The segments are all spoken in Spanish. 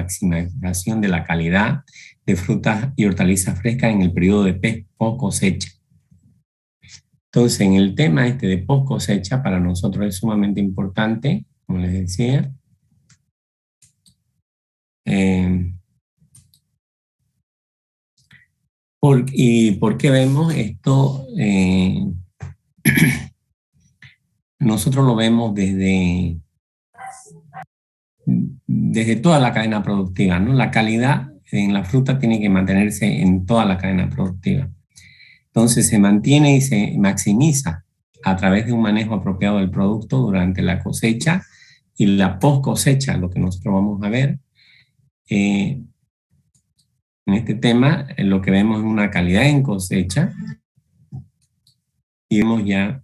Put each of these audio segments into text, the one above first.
maximización de la calidad de frutas y hortalizas frescas en el periodo de post cosecha. Entonces, en el tema de post cosecha, para nosotros es sumamente importante, como les decía. ¿Y por qué vemos esto? Nosotros lo vemos desde toda la cadena productiva, ¿no? La calidad en la fruta tiene que mantenerse en toda la cadena productiva. Entonces se mantiene y se maximiza a través de un manejo apropiado del producto durante la cosecha y la post cosecha, lo que nosotros vamos a ver. En este tema, lo que vemos es una calidad en cosecha y vemos ya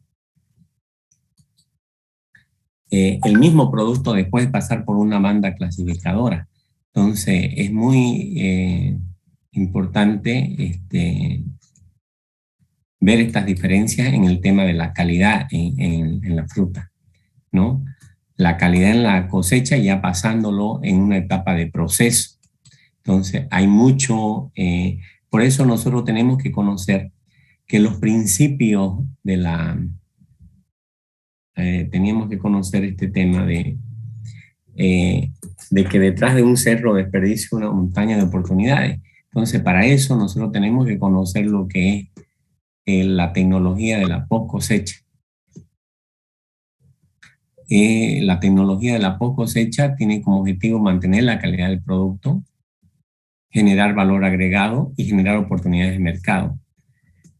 el mismo producto después de pasar por una banda clasificadora. Entonces, es muy importante ver estas diferencias en el tema de la calidad en la fruta, ¿no? La calidad en la cosecha ya pasándolo en una etapa de proceso. Entonces, hay mucho, por eso nosotros tenemos que conocer que los principios de teníamos que conocer este tema de que detrás de un cerro desperdicia una montaña de oportunidades. Entonces, para eso nosotros tenemos que conocer lo que es la tecnología de la post cosecha. La tecnología de la post cosecha tiene como objetivo mantener la calidad del producto, generar valor agregado y generar oportunidades de mercado.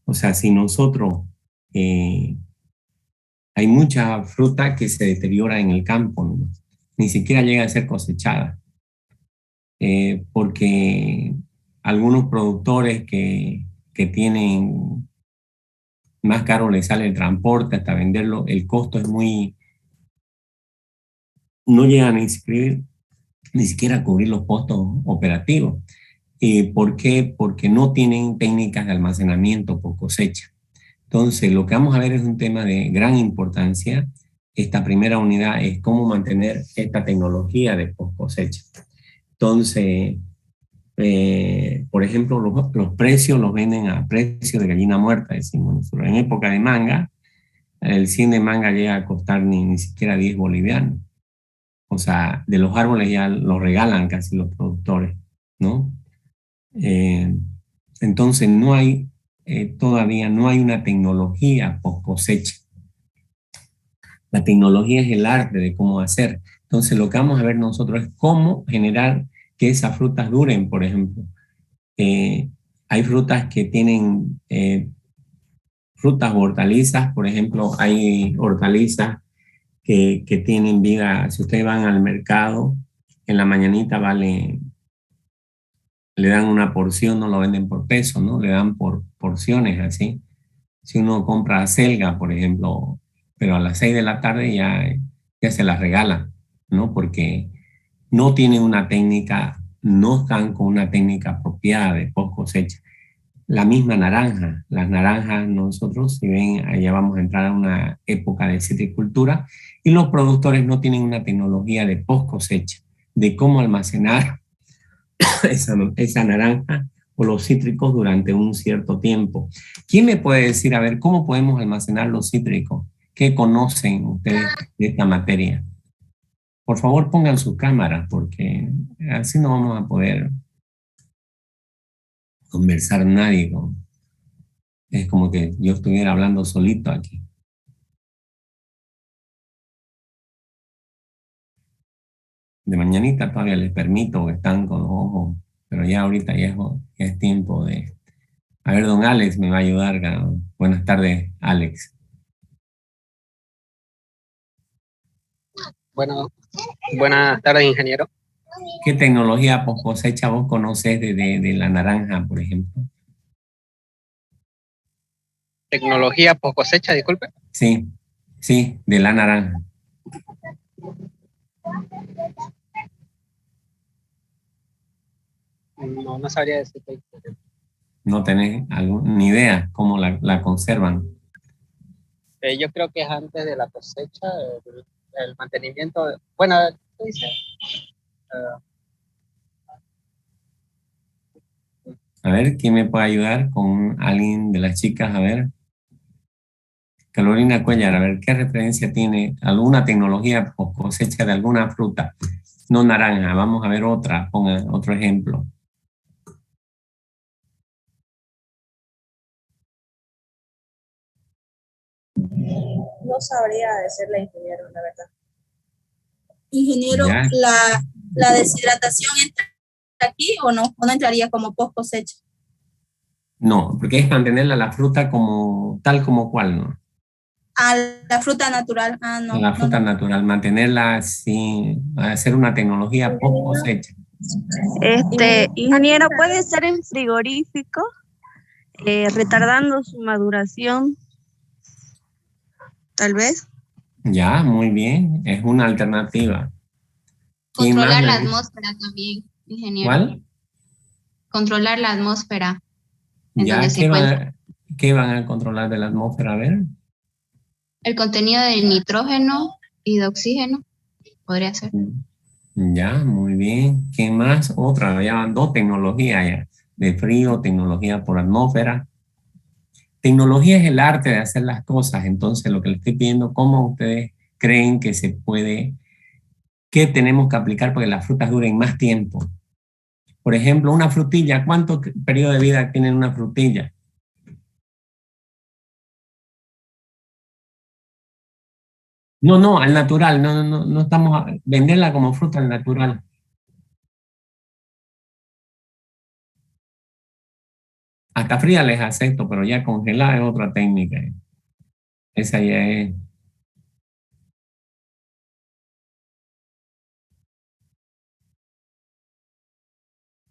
O sea, si nosotros hay mucha fruta que se deteriora en el campo, ¿no? Ni siquiera llega a ser cosechada, porque algunos productores que tienen más caro les sale el transporte hasta venderlo, el costo es muy, no llegan a inscribir, ni siquiera a cubrir los costos operativos. ¿Por qué? Porque no tienen técnicas de almacenamiento por cosecha. Entonces, lo que vamos a ver es un tema de gran importancia. Esta primera unidad es cómo mantener esta tecnología de post cosecha. Entonces, por ejemplo, los precios los venden a precio de gallina muerta, decimos nosotros. En época de manga, el 100 de manga llega a costar ni siquiera 10 bolivianos. O sea, de los árboles ya los regalan casi los productores, ¿no? Entonces, no hay, todavía no hay una tecnología post cosecha. La tecnología es el arte de cómo hacer. Entonces, lo que vamos a ver nosotros es cómo generar que esas frutas duren, por ejemplo. Hay frutas que tienen frutas o hortalizas, por ejemplo, hay hortalizas que tienen vida. Si ustedes van al mercado, en la mañanita le dan una porción, no lo venden por peso, ¿no? Le dan por porciones así. Si uno compra acelga, por ejemplo, pero a las 6 de la tarde ya se las regala, ¿no? Porque no tienen una técnica, no están con una técnica apropiada de post cosecha. La misma naranja, las naranjas nosotros, si ven, allá vamos a entrar a una época de citricultura y los productores no tienen una tecnología de post cosecha, de cómo almacenar esa naranja o los cítricos durante un cierto tiempo. ¿Quién me puede decir, a ver, cómo podemos almacenar los cítricos? ¿Qué conocen ustedes de esta materia? Por favor, pongan su cámara, porque así no vamos a poder conversar nadie. Es como que yo estuviera hablando solito aquí. De mañanita todavía les permito que están con los ojos, pero ya ahorita ya es tiempo de... A ver, don Alex me va a ayudar. Buenas tardes, Alex. Bueno, buenas tardes, ingeniero. ¿Qué tecnología post cosecha vos conocés de la naranja, por ejemplo? Tecnología post cosecha, disculpe. Sí, de la naranja. No sabría decirte. ¿No tenés ni idea cómo la conservan? Yo creo que es antes de la cosecha, el mantenimiento. Bueno, ¿qué dice? A ver, ¿quién me puede ayudar con alguien de las chicas? A ver, Carolina Cuellar, a ver, ¿qué referencia tiene alguna tecnología o cosecha de alguna fruta? No naranja, vamos a ver otra, ponga otro ejemplo. No sabría decirle ingeniero, la verdad. Ingeniero, Ya, ¿la deshidratación entra aquí o no? ¿O no entraría como post cosecha? no, porque es mantenerla la fruta como tal como cual, ¿no? A la fruta natural. Ah, no. La fruta natural, mantenerla sin hacer una tecnología post cosecha. Ingeniero, puede ser en frigorífico, retardando su maduración, tal vez. Ya, muy bien, es una alternativa. Controlar la atmósfera también, ingeniero. ¿Cuál? Controlar la atmósfera. En Ya, donde se encuentra. ¿qué van a controlar de la atmósfera? A ver. El contenido de nitrógeno y de oxígeno, podría ser. Ya, muy bien. ¿Qué más? Otra, ya van dos tecnologías ya. De frío, tecnología por atmósfera. Tecnología es el arte de hacer las cosas. Entonces, lo que le estoy pidiendo, ¿cómo ustedes creen que se puede, qué tenemos que aplicar para que las frutas duren más tiempo? Por ejemplo, una frutilla, ¿cuánto periodo de vida tiene una frutilla? No, no, al natural, no estamos a venderla como fruta al natural. Hasta fría les acepto, pero ya congelada es otra técnica. Esa ya es.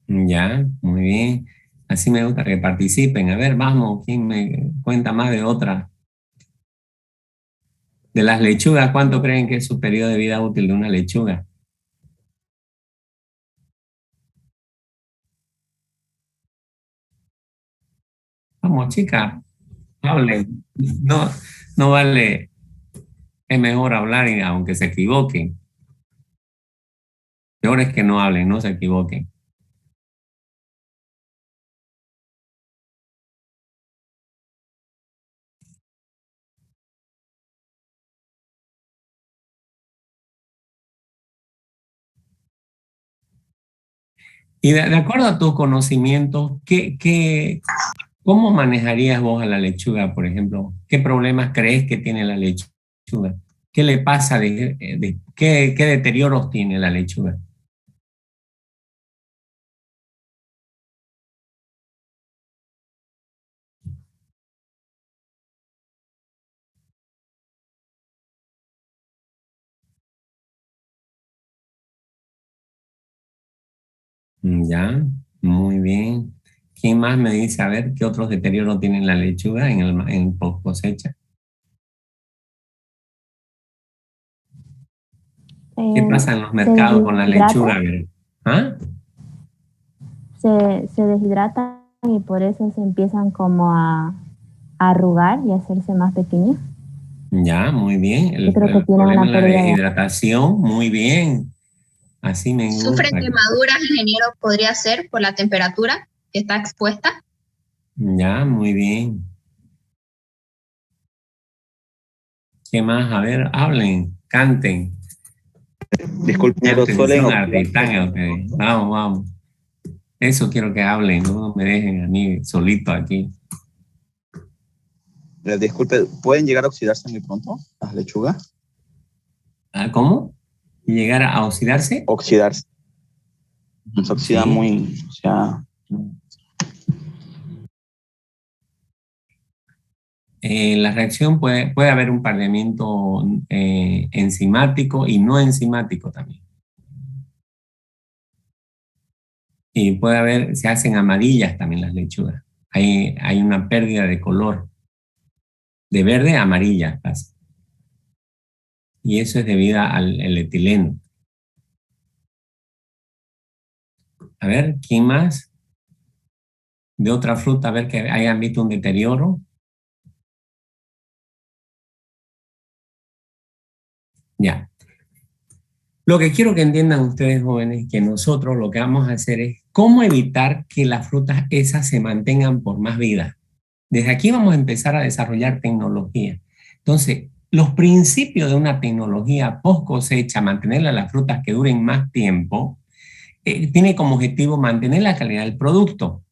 Ya, muy bien. Así me gusta que participen. A ver, vamos, ¿quién me cuenta más de otra? De las lechugas, ¿cuánto creen que es su periodo de vida útil de una lechuga? Vamos, chicas, hablen. No, no vale, es mejor hablar y aunque se equivoquen. Peor es que no hablen, no se equivoquen. Y de acuerdo a tus conocimientos, ¿cómo manejarías vos a la lechuga, por ejemplo? ¿Qué problemas crees que tiene la lechuga? ¿Qué le pasa qué deterioros tiene la lechuga? Ya, muy bien. ¿Quién más me dice, a ver, qué otros deterioros tiene la lechuga en post cosecha? ¿Qué pasa en los mercados con la lechuga? A ver. ¿Ah? Se deshidratan y por eso se empiezan como a arrugar y a hacerse más pequeñas. Ya, muy bien. Yo creo que El tiene problema una es la pérdida de... deshidratación, muy bien. Así me ¿Sufre gusta. quemaduras, ingeniero, podría ser por la temperatura que está expuesta? Ya, muy bien. ¿Qué más? A ver, hablen, canten. Disculpe, pero Canten, suelen son oxidarse. artistas ustedes. Vamos, vamos. Eso quiero que hablen, no me dejen a mí solito aquí. Disculpe, ¿pueden llegar a oxidarse muy pronto las lechugas? ¿Ah, cómo? ¿Llegar a oxidarse? Oxidarse. Se oxida Sí. muy, o sea... La reacción puede haber un pardeamiento enzimático y no enzimático también. Y puede haber, se hacen amarillas también las lechugas. Hay una pérdida de color, de verde a amarilla casi. Y eso es debido al etileno. A ver, ¿quién más? De otra fruta, a ver que hayan visto un deterioro. Ya. Lo que quiero que entiendan ustedes, jóvenes, que nosotros lo que vamos a hacer es cómo evitar que las frutas esas se mantengan por más vida. Desde aquí vamos a empezar a desarrollar tecnología. Entonces, los principios de una tecnología post cosecha, mantener las frutas que duren más tiempo, tiene como objetivo mantener la calidad del producto,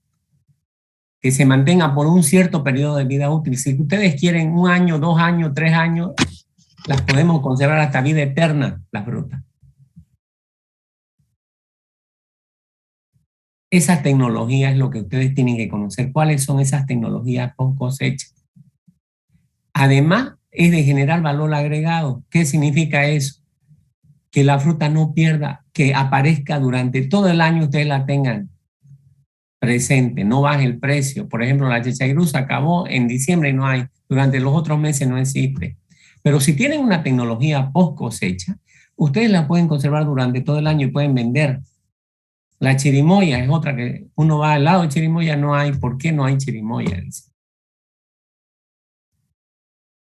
que se mantenga por un cierto periodo de vida útil. Si ustedes quieren 1 año, 2 años, 3 años, las podemos conservar hasta vida eterna, las frutas. Esa tecnología es lo que ustedes tienen que conocer. ¿Cuáles son esas tecnologías post cosecha? Además, es de generar valor agregado. ¿Qué significa eso? Que la fruta no pierda, que aparezca durante todo el año, ustedes la tengan presente, no baje el precio. Por ejemplo, la chachairú se acabó en diciembre y no hay, durante los otros meses no existe. Pero si tienen una tecnología post cosecha, ustedes la pueden conservar durante todo el año y pueden vender. La chirimoya es otra que uno va al lado de chirimoya, no hay. ¿Por qué no hay chirimoya? Dice.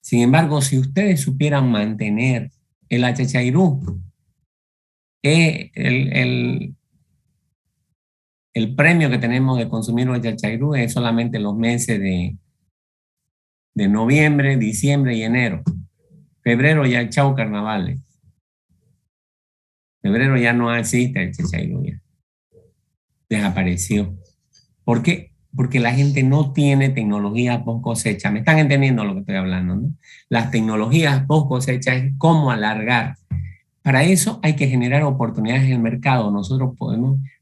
Sin embargo, si ustedes supieran mantener el achachairú, el premio que tenemos de consumir el achachairú es solamente los meses de noviembre, diciembre y enero. Febrero ya chau carnavales. Febrero ya no existe el achachairú ya. Desapareció. ¿Por qué? Porque la gente no tiene tecnología post cosecha. ¿Me están entendiendo lo que estoy hablando, no? Las tecnologías post cosecha es cómo alargar. Para eso hay que generar oportunidades en el mercado. Nosotros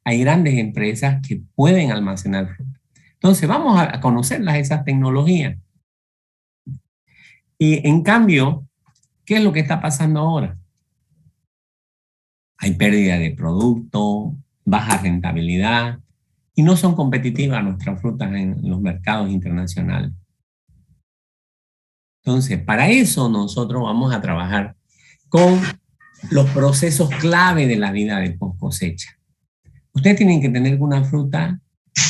hay grandes empresas que pueden almacenar fruta. Entonces vamos a conocerlas, esas tecnologías. Y en cambio, ¿qué es lo que está pasando ahora? Hay pérdida de producto, baja rentabilidad, y no son competitivas nuestras frutas en los mercados internacionales. Entonces, para eso nosotros vamos a trabajar con los procesos clave de la vida de post cosecha. Ustedes tienen que tener que una fruta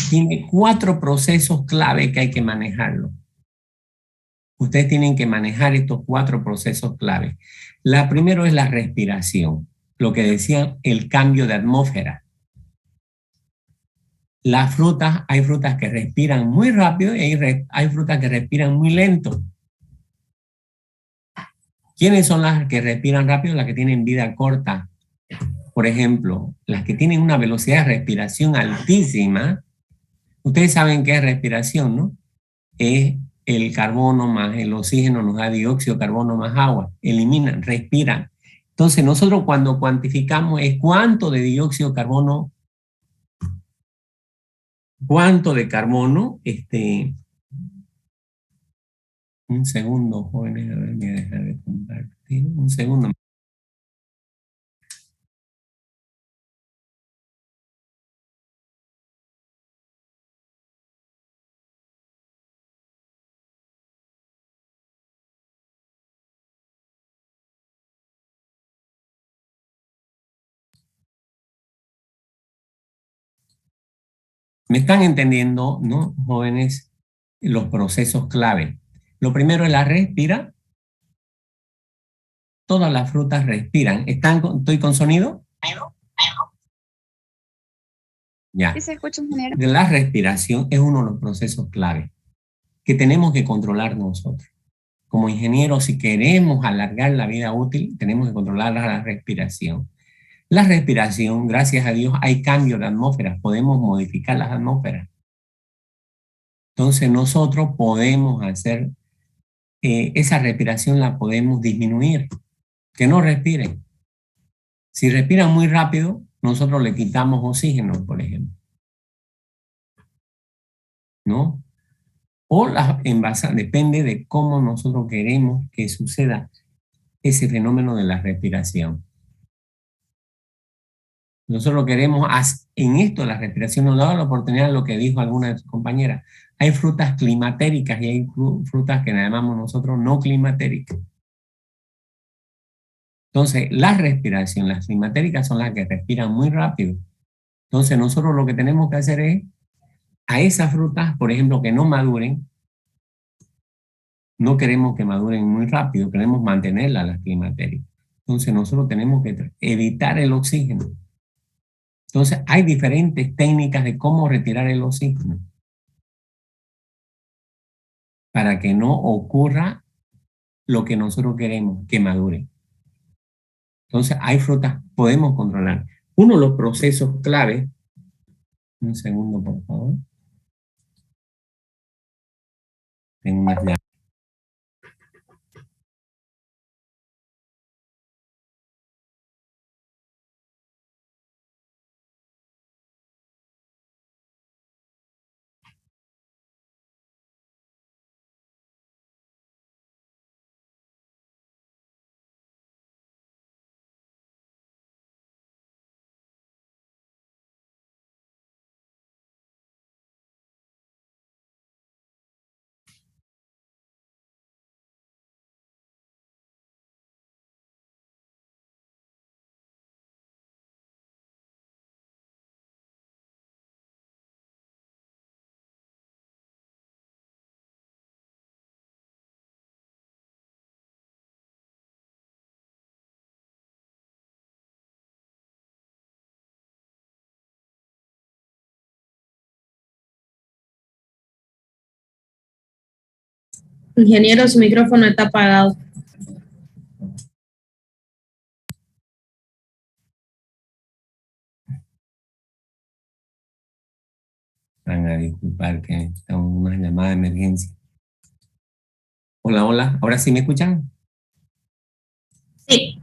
tiene 4 procesos clave que hay que manejarlo. Ustedes tienen que manejar estos 4 procesos clave. La primero es la respiración, lo que decía el cambio de atmósfera. Las frutas, hay frutas que respiran muy rápido y hay frutas que respiran muy lento. ¿Quiénes son las que respiran rápido? Las que tienen vida corta. Por ejemplo, las que tienen una velocidad de respiración altísima. Ustedes saben qué es respiración, ¿no? Es el carbono más el oxígeno nos da dióxido de carbono más agua. Eliminan, respiran. Entonces nosotros cuando cuantificamos es cuánto de dióxido de carbono, un segundo, jóvenes, a ver, voy a dejar de compartir, un segundo. ¿Me están entendiendo, no, jóvenes, los procesos clave? Lo primero es la respira. Todas las frutas respiran. ¿Estoy con sonido? Ya. ¿Sí se escucha, ingeniero? La respiración es uno de los procesos clave que tenemos que controlar nosotros. Como ingenieros, si queremos alargar la vida útil, tenemos que controlar la respiración. La respiración, gracias a Dios, hay cambios de atmósfera. Podemos modificar las atmósferas. Entonces nosotros podemos hacer, esa respiración la podemos disminuir. Que no respiren. Si respiran muy rápido, nosotros le quitamos oxígeno, por ejemplo. ¿No? O las envasadas, depende de cómo nosotros queremos que suceda ese fenómeno de la respiración. Nosotros queremos, en esto de la respiración, nos da la oportunidad de lo que dijo alguna de sus compañeras. Hay frutas climatéricas y hay frutas que llamamos nosotros no climatéricas. Entonces, la respiración, las climatéricas son las que respiran muy rápido. Entonces, nosotros lo que tenemos que hacer es, a esas frutas, por ejemplo, que no maduren, no queremos que maduren muy rápido, queremos mantenerlas las climatéricas. Entonces nosotros tenemos que evitar el oxígeno. Entonces hay diferentes técnicas de cómo retirar el oxígeno para que no ocurra lo que nosotros queremos, que madure. Entonces hay frutas, podemos controlar. Uno de los procesos clave, un segundo por favor. Tengo unas llaves. Ingeniero, su micrófono está apagado. Van a disculpar que estamos en una llamada de emergencia. Hola, hola. ¿Ahora sí me escuchan? Sí.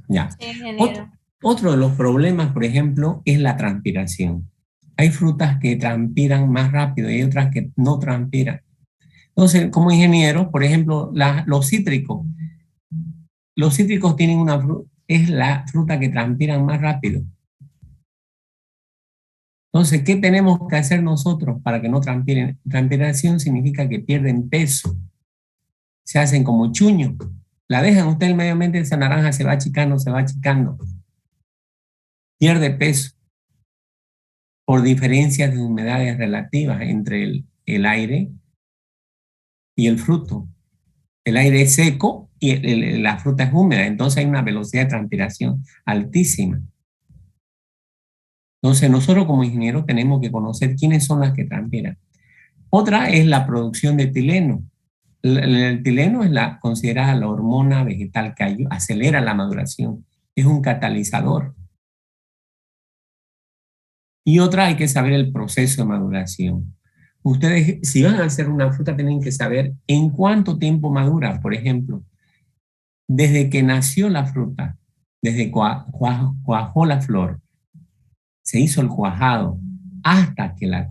Ya. Sí, ingeniero. Otro de los problemas, por ejemplo, es la transpiración. Hay frutas que transpiran más rápido y otras que no transpiran. Entonces, como ingeniero, por ejemplo, los cítricos. Los cítricos tienen es la fruta que transpiran más rápido. Entonces, ¿qué tenemos que hacer nosotros para que no transpiren? Transpiración significa que pierden peso. Se hacen como chuños. La dejan usted en medio ambiente, esa naranja se va achicando, se va achicando. Pierde peso por diferencias de humedades relativas entre el aire y el fruto. El aire es seco y la fruta es húmeda, entonces hay una velocidad de transpiración altísima. Entonces nosotros como ingenieros tenemos que conocer quiénes son las que transpiran. Otra es la producción de etileno. El etileno es considerada la hormona vegetal que acelera la maduración. Es un catalizador. Y otra, hay que saber el proceso de maduración. Ustedes, si van a hacer una fruta, tienen que saber en cuánto tiempo madura. Por ejemplo, desde que nació la fruta, desde cuajó la flor, se hizo el cuajado, hasta que la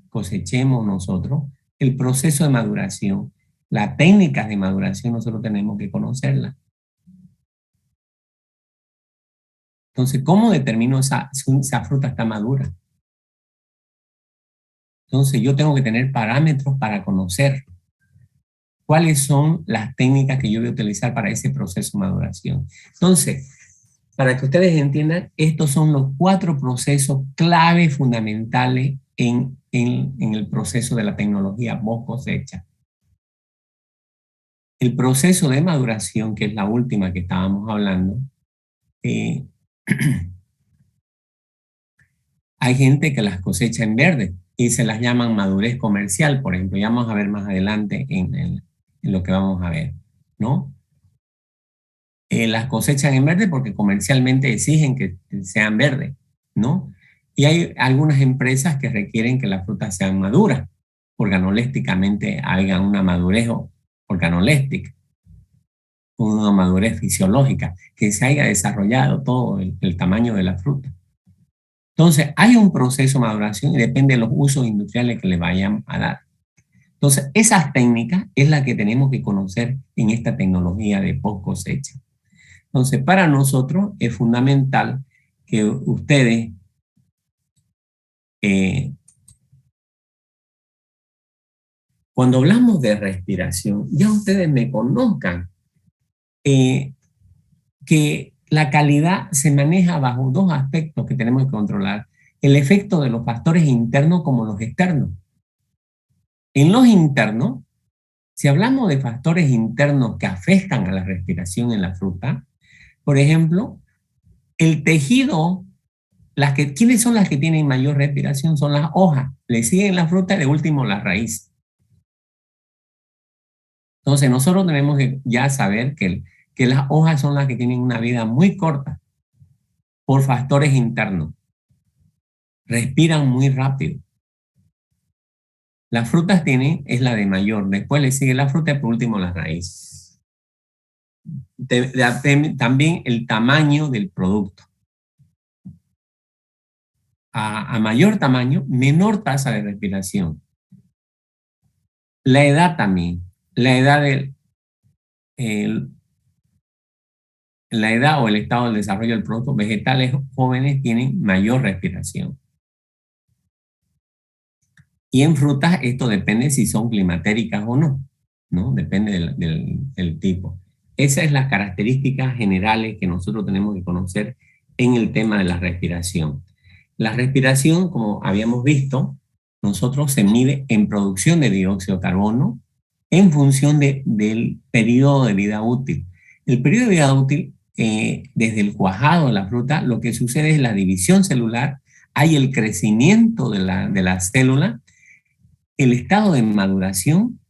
cosechemos nosotros, el proceso de maduración, las técnicas de maduración, nosotros tenemos que conocerlas. Entonces, ¿cómo determino si esa fruta está madura? Entonces, yo tengo que tener parámetros para conocer cuáles son las técnicas que yo voy a utilizar para ese proceso de maduración. Entonces, para que ustedes entiendan, estos son los 4 procesos clave fundamentales en el proceso de la tecnología post-cosecha. El proceso de maduración, que es la última que estábamos hablando, hay gente que las cosecha en verde y se las llaman madurez comercial, por ejemplo. Ya vamos a ver más adelante en lo que vamos a ver, ¿no? Las cosechan en verde porque comercialmente exigen que sean verdes, ¿no? Y hay algunas empresas que requieren que las frutas sean maduras, organolépticamente hagan una madurez organoléptica, una madurez fisiológica, que se haya desarrollado todo el tamaño de la fruta. Entonces, hay un proceso de maduración y depende de los usos industriales que le vayan a dar. Entonces, esas técnicas es la que tenemos que conocer en esta tecnología de post cosecha. Entonces, para nosotros es fundamental que ustedes cuando hablamos de respiración, ya ustedes me conozcan que la calidad se maneja bajo 2 aspectos que tenemos que controlar. El efecto de los factores internos como los externos. En los internos, si hablamos de factores internos que afectan a la respiración en la fruta, Por ejemplo, el tejido, ¿quiénes son las que tienen mayor respiración? Son las hojas. Le siguen la fruta y de último la raíz. Entonces nosotros tenemos que ya saber que las hojas son las que tienen una vida muy corta por factores internos. Respiran muy rápido. Las frutas es la de mayor, después le sigue la fruta y por último la raíz. También el tamaño del producto. A mayor tamaño, menor tasa de respiración. La edad también. La edad o el estado del desarrollo del producto, vegetales jóvenes tienen mayor respiración. Y en frutas esto depende si son climatéricas o no, ¿no? Depende del tipo. Esas son las características generales que nosotros tenemos que conocer en el tema de la respiración. La respiración, como habíamos visto, nosotros se mide en producción de dióxido de carbono en función del periodo de vida útil. El periodo de vida útil, desde el cuajado de la fruta, lo que sucede es la división celular, hay el crecimiento de la célula, el estado de maduración,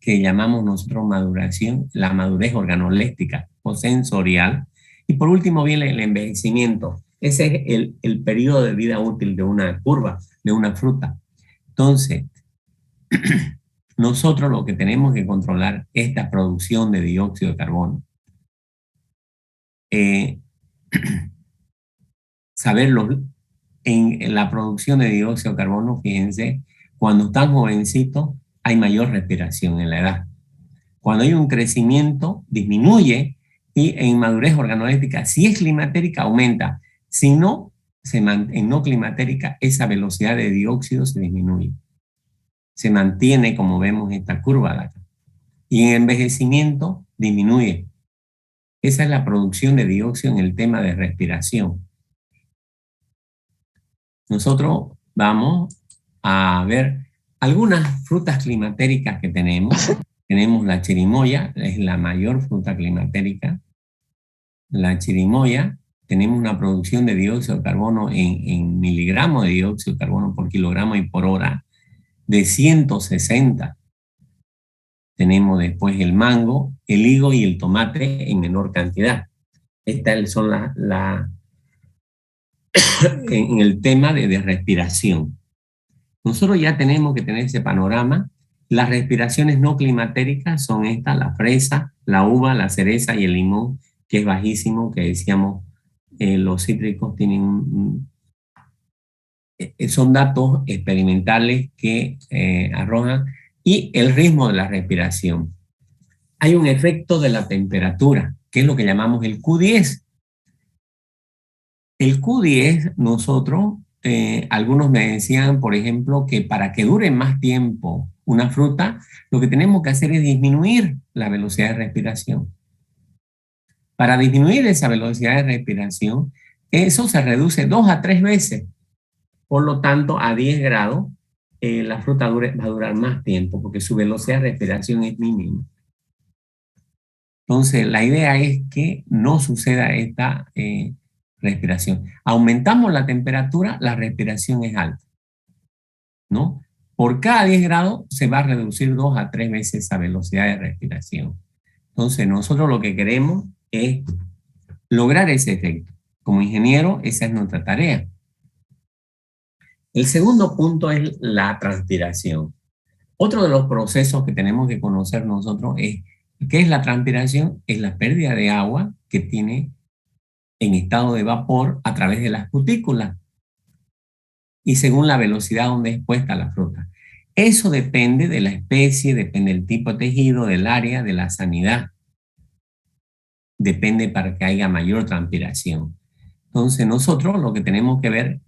que llamamos nosotros maduración, la madurez organoléptica o sensorial, y por último viene el envejecimiento. Ese es el periodo de vida útil de una curva, de una fruta. Entonces, nosotros lo que tenemos que controlar es esta producción de dióxido de carbono. Saberlo en la producción de dióxido de carbono, fíjense, cuando están jovencitos hay mayor respiración en la edad. Cuando hay un crecimiento, disminuye, y en madurez organoléptica, si es climatérica, aumenta. Si no, en no climatérica, esa velocidad de dióxido se disminuye. Se mantiene, como vemos esta curva de acá. Y en envejecimiento, disminuye. Esa es la producción de dióxido en el tema de respiración. Nosotros vamos a ver algunas frutas climatéricas que tenemos. Tenemos la chirimoya, es la mayor fruta climatérica. La chirimoya, tenemos una producción de dióxido de carbono en miligramos de dióxido de carbono por kilogramo y por hora de 160. Tenemos después el mango, el higo y el tomate en menor cantidad. Estas son en el tema de respiración. Nosotros ya tenemos que tener ese panorama. Las respiraciones no climatéricas son estas: la fresa, la uva, la cereza y el limón, que es bajísimo, que decíamos los cítricos tienen son datos experimentales que arrojan, y el ritmo de la respiración. Hay un efecto de la temperatura, que es lo que llamamos el Q10. El Q10, nosotros, algunos me decían, por ejemplo, que para que dure más tiempo una fruta, lo que tenemos que hacer es disminuir la velocidad de respiración. Para disminuir esa velocidad de respiración, eso se reduce 2 a 3 veces. Por lo tanto, a 10 grados, la fruta va a durar más tiempo porque su velocidad de respiración es mínima. Entonces, la idea es que no suceda esta respiración. Aumentamos la temperatura, la respiración es alta, ¿no? Por cada 10 grados se va a reducir 2 a 3 veces esa velocidad de respiración. Entonces, nosotros lo que queremos es lograr ese efecto. Como ingeniero, esa es nuestra tarea. El segundo punto es la transpiración. Otro de los procesos que tenemos que conocer nosotros es ¿qué es la transpiración? Es la pérdida de agua que tiene en estado de vapor a través de las cutículas y según la velocidad donde es puesta la fruta. Eso depende de la especie, depende del tipo de tejido, del área, de la sanidad. Depende para que haya mayor transpiración. Entonces nosotros lo que tenemos que ver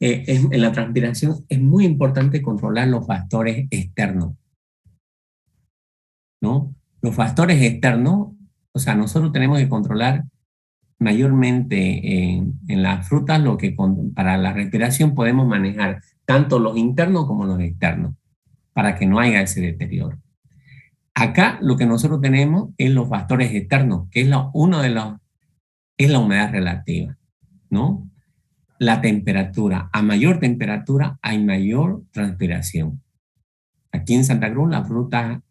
en la transpiración es muy importante controlar los factores externos, ¿no? Los factores externos, o sea, nosotros tenemos que controlar mayormente en las frutas lo que para la respiración podemos manejar tanto los internos como los externos para que no haya ese deterioro. Acá lo que nosotros tenemos es los factores externos, que es es la humedad relativa, ¿no? La temperatura. A mayor temperatura hay mayor transpiración. Aquí en Santa Cruz las frutas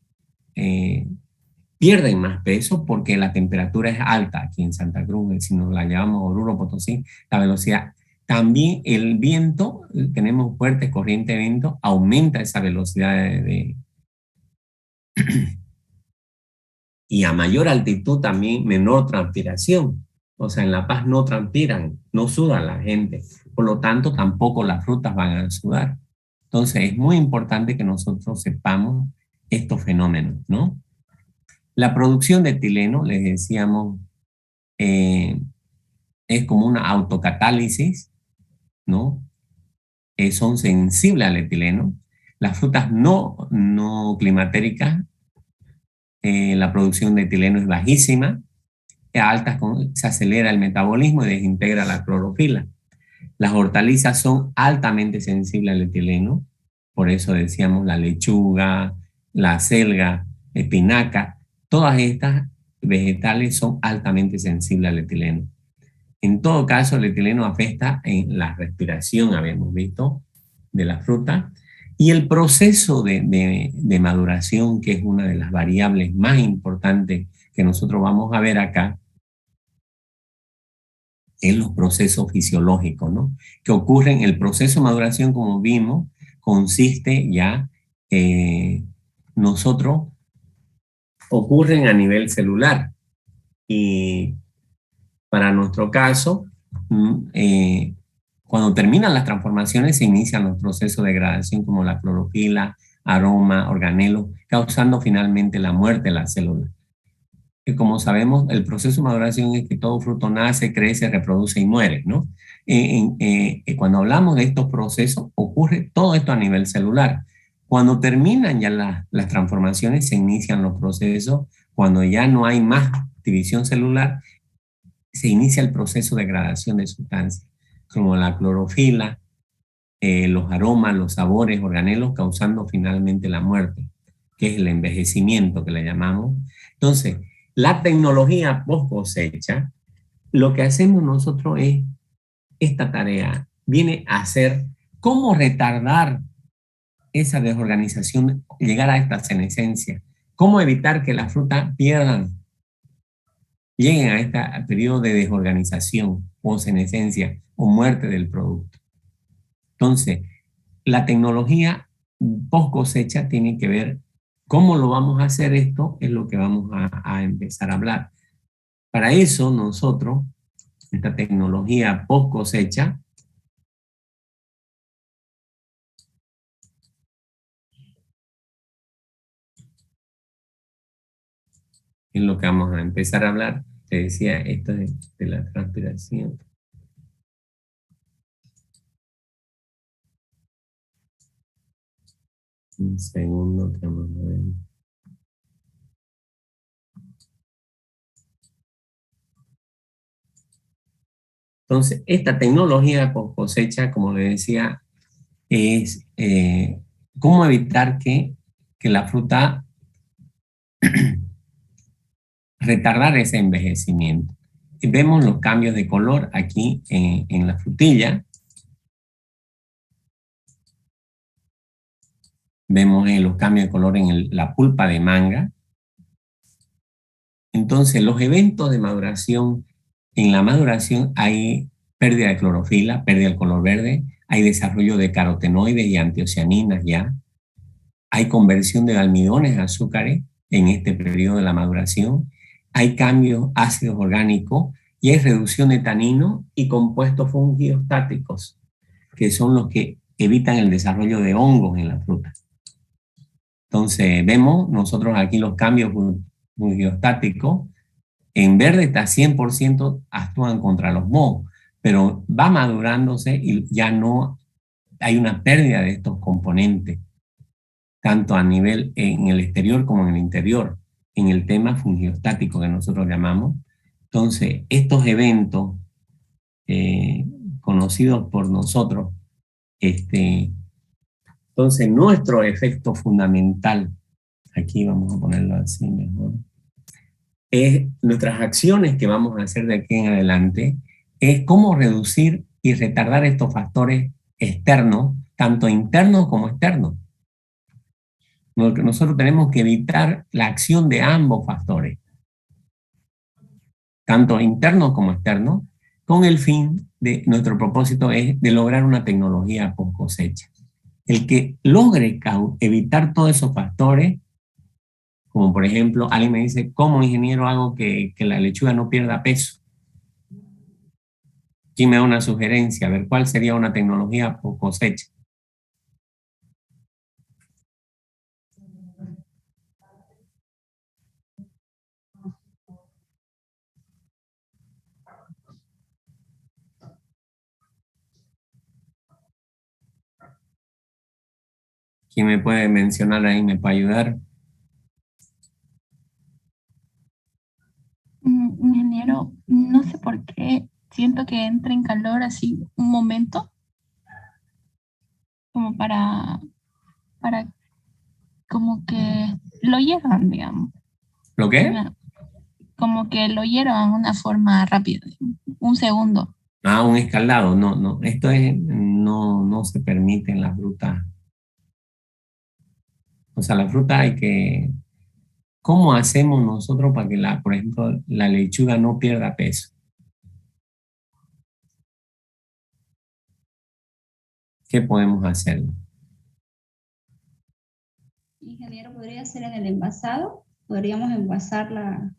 pierden más peso porque la temperatura es alta aquí en Santa Cruz. Si nos la llevamos a Oruro, Potosí, la velocidad. También el viento, tenemos fuertes corrientes de viento, aumenta esa velocidad y a mayor altitud también menor transpiración. O sea, en La Paz no transpiran, no suda la gente. Por lo tanto, tampoco las frutas van a sudar. Entonces, es muy importante que nosotros sepamos estos fenómenos, ¿no? La producción de etileno, les decíamos, es como una autocatálisis, ¿no? Son sensibles al etileno. Las frutas no climatéricas, la producción de etileno es bajísima. Altas, se acelera el metabolismo y desintegra la clorofila. Las hortalizas son altamente sensibles al etileno, por eso decíamos la lechuga, la acelga, espinaca, todas estas vegetales son altamente sensibles al etileno. En todo caso, el etileno afecta en la respiración, habíamos visto, de la fruta, y el proceso de maduración, que es una de las variables más importantes que nosotros vamos a ver acá, es los procesos fisiológicos, ¿no? Que ocurren, el proceso de maduración, como vimos, consiste ya, ocurren a nivel celular. Y para nuestro caso, cuando terminan las transformaciones, se inician los procesos de degradación como la clorofila, aroma, organelos, causando finalmente la muerte de la célula. Que como sabemos, el proceso de maduración es que todo fruto nace, crece, reproduce y muere, ¿no? Cuando hablamos de estos procesos, ocurre todo esto a nivel celular. Cuando terminan ya las transformaciones, se inician los procesos. Cuando ya no hay más división celular, se inicia el proceso de degradación de sustancias, como la clorofila, los aromas, los sabores, organelos, causando finalmente la muerte, que es el envejecimiento que le llamamos. Entonces, la tecnología post cosecha, lo que hacemos nosotros es, esta tarea viene a ser cómo retardar esa desorganización, llegar a esta senescencia, cómo evitar que las frutas lleguen a este periodo de desorganización o senescencia o muerte del producto. Entonces, la tecnología post cosecha tiene que ver cómo lo vamos a hacer. Esto es lo que vamos a empezar a hablar. Para eso nosotros, esta tecnología post cosecha, es lo que vamos a empezar a hablar. Te decía, esto de la transpiración. Un segundo que vamos a ver. Entonces, esta tecnología post cosecha, como le decía, es cómo evitar que la fruta retardar ese envejecimiento. Vemos los cambios de color aquí en la frutilla. Vemos los cambios de color en la pulpa de manga. Entonces, los eventos de maduración, en la maduración hay pérdida de clorofila, pérdida del color verde, hay desarrollo de carotenoides y antocianinas ya, hay conversión de almidones a azúcares en este periodo de la maduración, hay cambios ácidos orgánicos y hay reducción de tanino y compuestos fungiostáticos, que son los que evitan el desarrollo de hongos en la fruta. Entonces, vemos nosotros aquí los cambios fungiostáticos. En verde está 100% actúan contra los mohos, pero va madurándose y ya no hay una pérdida de estos componentes, tanto a nivel en el exterior como en el interior, en el tema fungiostático que nosotros llamamos. Entonces, estos eventos conocidos por nosotros, entonces nuestro efecto fundamental Aquí vamos a ponerlo así mejor. Nuestras acciones que vamos a hacer de aquí en adelante es cómo reducir y retardar estos factores externos, tanto internos como externos. Nosotros tenemos que evitar la acción de ambos factores, tanto internos como externos, con el fin de, nuestro propósito es de lograr una tecnología post cosecha. El que logre evitar todos esos factores, como por ejemplo, alguien me dice, ¿cómo ingeniero hago que la lechuga no pierda peso? ¿Quién me da una sugerencia? A ver, ¿cuál sería una tecnología post cosecha? ¿Quién me puede mencionar ahí? ¿Me puede ayudar? Ingeniero, no sé por qué siento que entra en calor así un momento, como para como que lo hiervan, digamos. ¿Lo qué? Como que lo hiervan de una forma rápida, un segundo. Ah, un escaldado. No, no. Esto es, no se permite en la fruta. O sea, la fruta hay que... ¿Cómo hacemos nosotros para que, por ejemplo, la lechuga no pierda peso? ¿Qué podemos hacer? Ingeniero, ¿podría ser en el envasado? ¿Podríamos envasarla?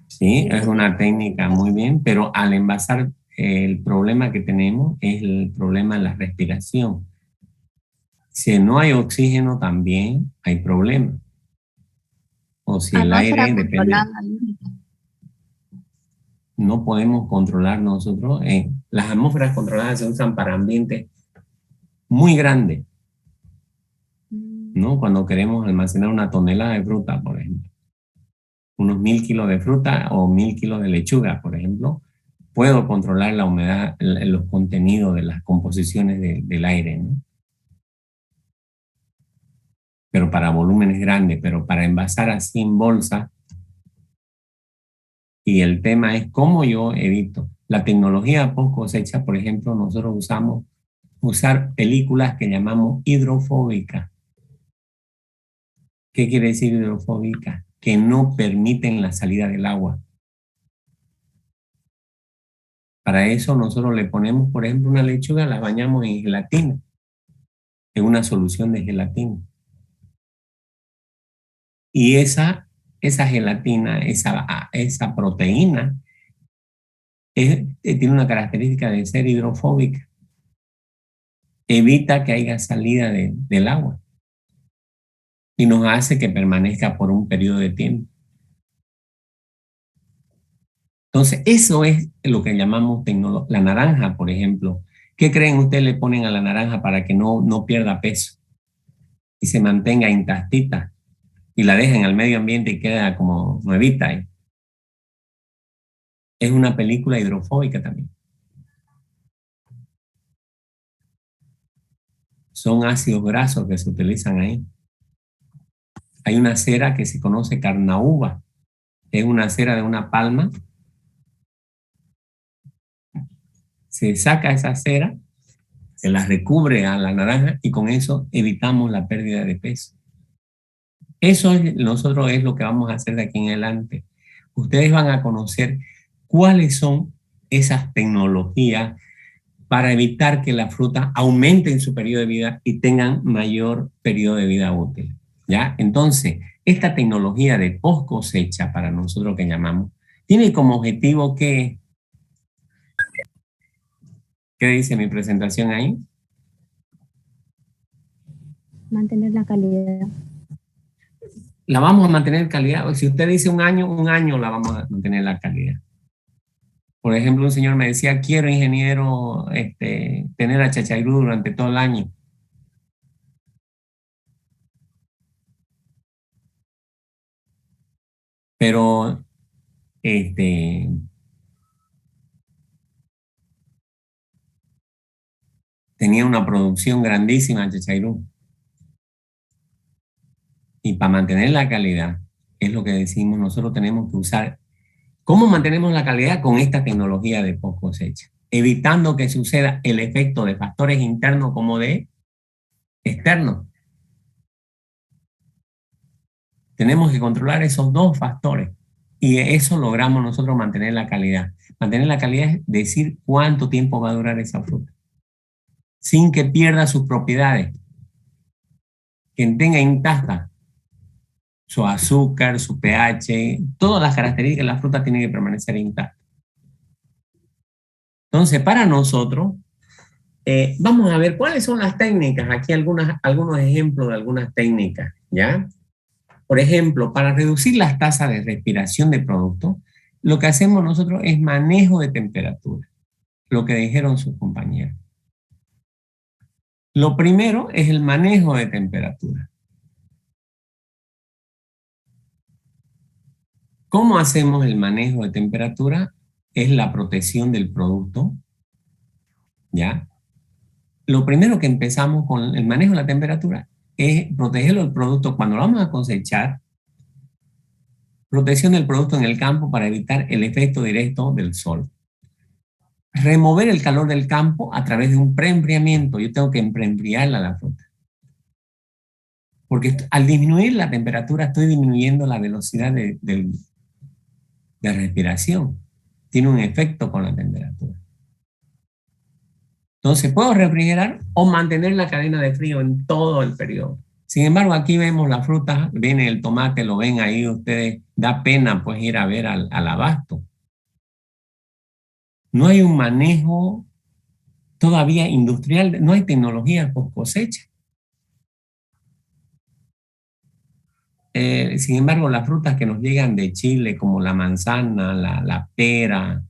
Sí, es una técnica muy bien, pero al envasar, el problema que tenemos es el problema de la respiración. Si no hay oxígeno también hay problema. O si el aire depende... No podemos controlar nosotros. Las atmósferas controladas se usan para ambientes muy grandes, ¿no? Cuando queremos almacenar una tonelada de fruta, por ejemplo, unos 1000 kilos de fruta o 1000 kilos de lechuga, por ejemplo, puedo controlar la humedad, los contenidos de las composiciones del aire, ¿no? Pero para volúmenes grandes, pero para envasar así en bolsa. Y el tema es cómo yo evito. La tecnología post cosecha, por ejemplo, nosotros usar películas que llamamos hidrofóbicas. ¿Qué quiere decir hidrofóbica? Que no permiten la salida del agua. Para eso nosotros le ponemos, por ejemplo, una lechuga, la bañamos en gelatina, en una solución de gelatina. Y esa gelatina, esa proteína, tiene una característica de ser hidrofóbica. Evita que haya salida del agua y nos hace que permanezca por un periodo de tiempo. Entonces, eso es lo que llamamos la naranja, por ejemplo. ¿Qué creen ustedes le ponen a la naranja para que no pierda peso y se mantenga intactita y la dejan al medio ambiente y queda como nuevita ahí? Es una película hidrofóbica también. Son ácidos grasos que se utilizan ahí. Hay una cera que se conoce carnauba. Es una cera de una palma. Se saca esa cera, se la recubre a la naranja y con eso evitamos la pérdida de peso. Eso nosotros es lo que vamos a hacer de aquí en adelante. Ustedes van a conocer cuáles son esas tecnologías para evitar que la fruta aumente en su periodo de vida y tengan mayor periodo de vida útil, ¿ya? Entonces, esta tecnología de post cosecha, para nosotros que llamamos, tiene como objetivo que... ¿Qué dice mi presentación ahí? Mantener la calidad. La vamos a mantener calidad. Si usted dice un año la vamos a mantener la calidad. Por ejemplo, un señor me decía, quiero, ingeniero, tener a chachairú durante todo el año. Pero, tenía una producción grandísima de chachairú. Y para mantener la calidad, es lo que decimos, nosotros tenemos que usar. ¿Cómo mantenemos la calidad? Con esta tecnología de post cosecha, evitando que suceda el efecto de factores internos como de externos. Tenemos que controlar esos dos factores y eso logramos nosotros mantener la calidad. Mantener la calidad es decir cuánto tiempo va a durar esa fruta, sin que pierda sus propiedades, que tenga intacta su azúcar, su pH, todas las características de la fruta tienen que permanecer intactas. Entonces, para nosotros, vamos a ver cuáles son las técnicas. Aquí algunos ejemplos de algunas técnicas, ¿ya? Por ejemplo, para reducir las tasas de respiración de productos, lo que hacemos nosotros es manejo de temperatura, lo que dijeron sus compañeros. Lo primero es el manejo de temperatura. ¿Cómo hacemos el manejo de temperatura? Es la protección del producto, ¿ya? Lo primero que empezamos con el manejo de la temperatura es protegerlo del producto cuando lo vamos a cosechar. Protección del producto en el campo para evitar el efecto directo del sol. Remover el calor del campo a través de un preenfriamiento. Yo tengo que preenfriarla la fruta. Porque al disminuir la temperatura estoy disminuyendo la velocidad de respiración. Tiene un efecto con la temperatura. Entonces, puedo refrigerar o mantener la cadena de frío en todo el periodo. Sin embargo, aquí vemos la fruta, viene el tomate, lo ven ahí ustedes, da pena pues ir a ver al abasto. No hay un manejo todavía industrial, no hay tecnología post cosecha. Sin embargo, las frutas que nos llegan de Chile, como la manzana, la pera,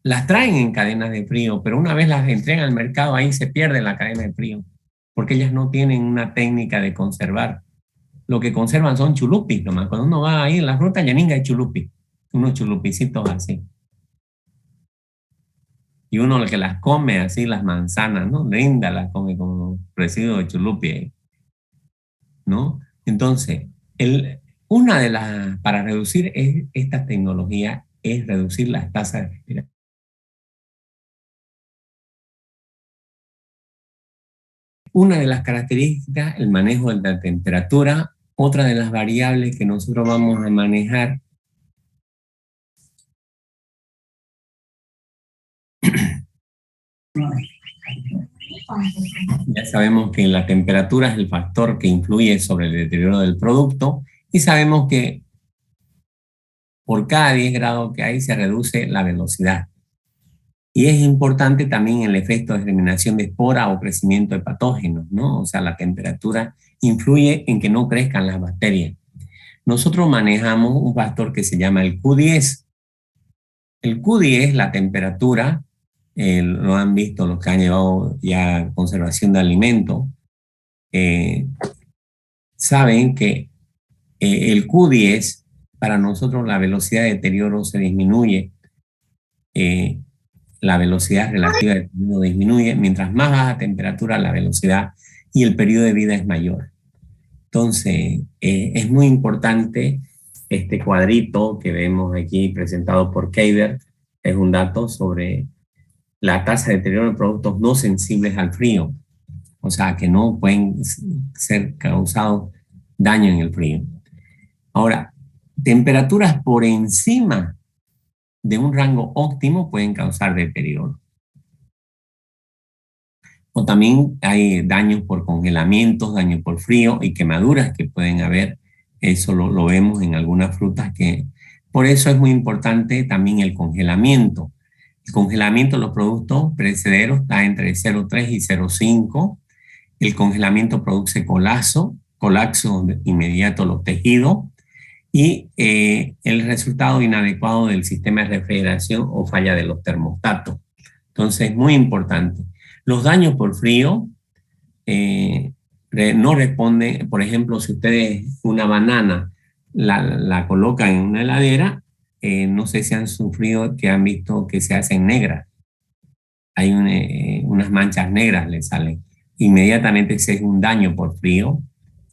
las traen en cadenas de frío, pero una vez las entregan al mercado, ahí se pierde la cadena de frío, porque ellas no tienen una técnica de conservar. Lo que conservan son chulupis nomás. Cuando uno va ahí en la fruta, yaninga hay chulupi, unos chulupicitos así. Y uno el que las come así, las manzanas, ¿no? Linda las come como residuo de chulupi, ¿no? Entonces, una de las, para reducir esta tecnología, es reducir las tasas de respiración. Una de las características, el manejo de la temperatura. Otra de las variables que nosotros vamos a manejar ya sabemos que la temperatura es el factor que influye sobre el deterioro del producto y sabemos que por cada 10 grados que hay se reduce la velocidad. Y es importante también el efecto de germinación de espora o crecimiento de patógenos, ¿no? O sea, la temperatura influye en que no crezcan las bacterias. Nosotros manejamos un factor que se llama el Q10. El Q10, la temperatura, lo han visto los que han llevado ya conservación de alimentos, saben que el Q10, para nosotros la velocidad de deterioro se disminuye, la velocidad relativa de deterioro disminuye, mientras más baja temperatura la velocidad y el periodo de vida es mayor. Entonces, es muy importante este cuadrito que vemos aquí presentado por Keiber, es un dato sobre la tasa de deterioro de productos no sensibles al frío, o sea, que no pueden ser causados daño en el frío. Ahora, temperaturas por encima de un rango óptimo pueden causar deterioro. O también hay daños por congelamientos, daños por frío y quemaduras que pueden haber. Eso lo vemos en algunas frutas que... Por eso es muy importante también el congelamiento. El congelamiento de los productos perecederos está entre 0,3 y 0,5. El congelamiento produce colapso inmediato de los tejidos y el resultado inadecuado del sistema de refrigeración o falla de los termostatos. Entonces es muy importante. Los daños por frío no responden, por ejemplo, si ustedes una banana la colocan en una heladera, no sé si han sufrido que han visto que se hacen negras. Hay unas manchas negras le salen. Inmediatamente ese es un daño por frío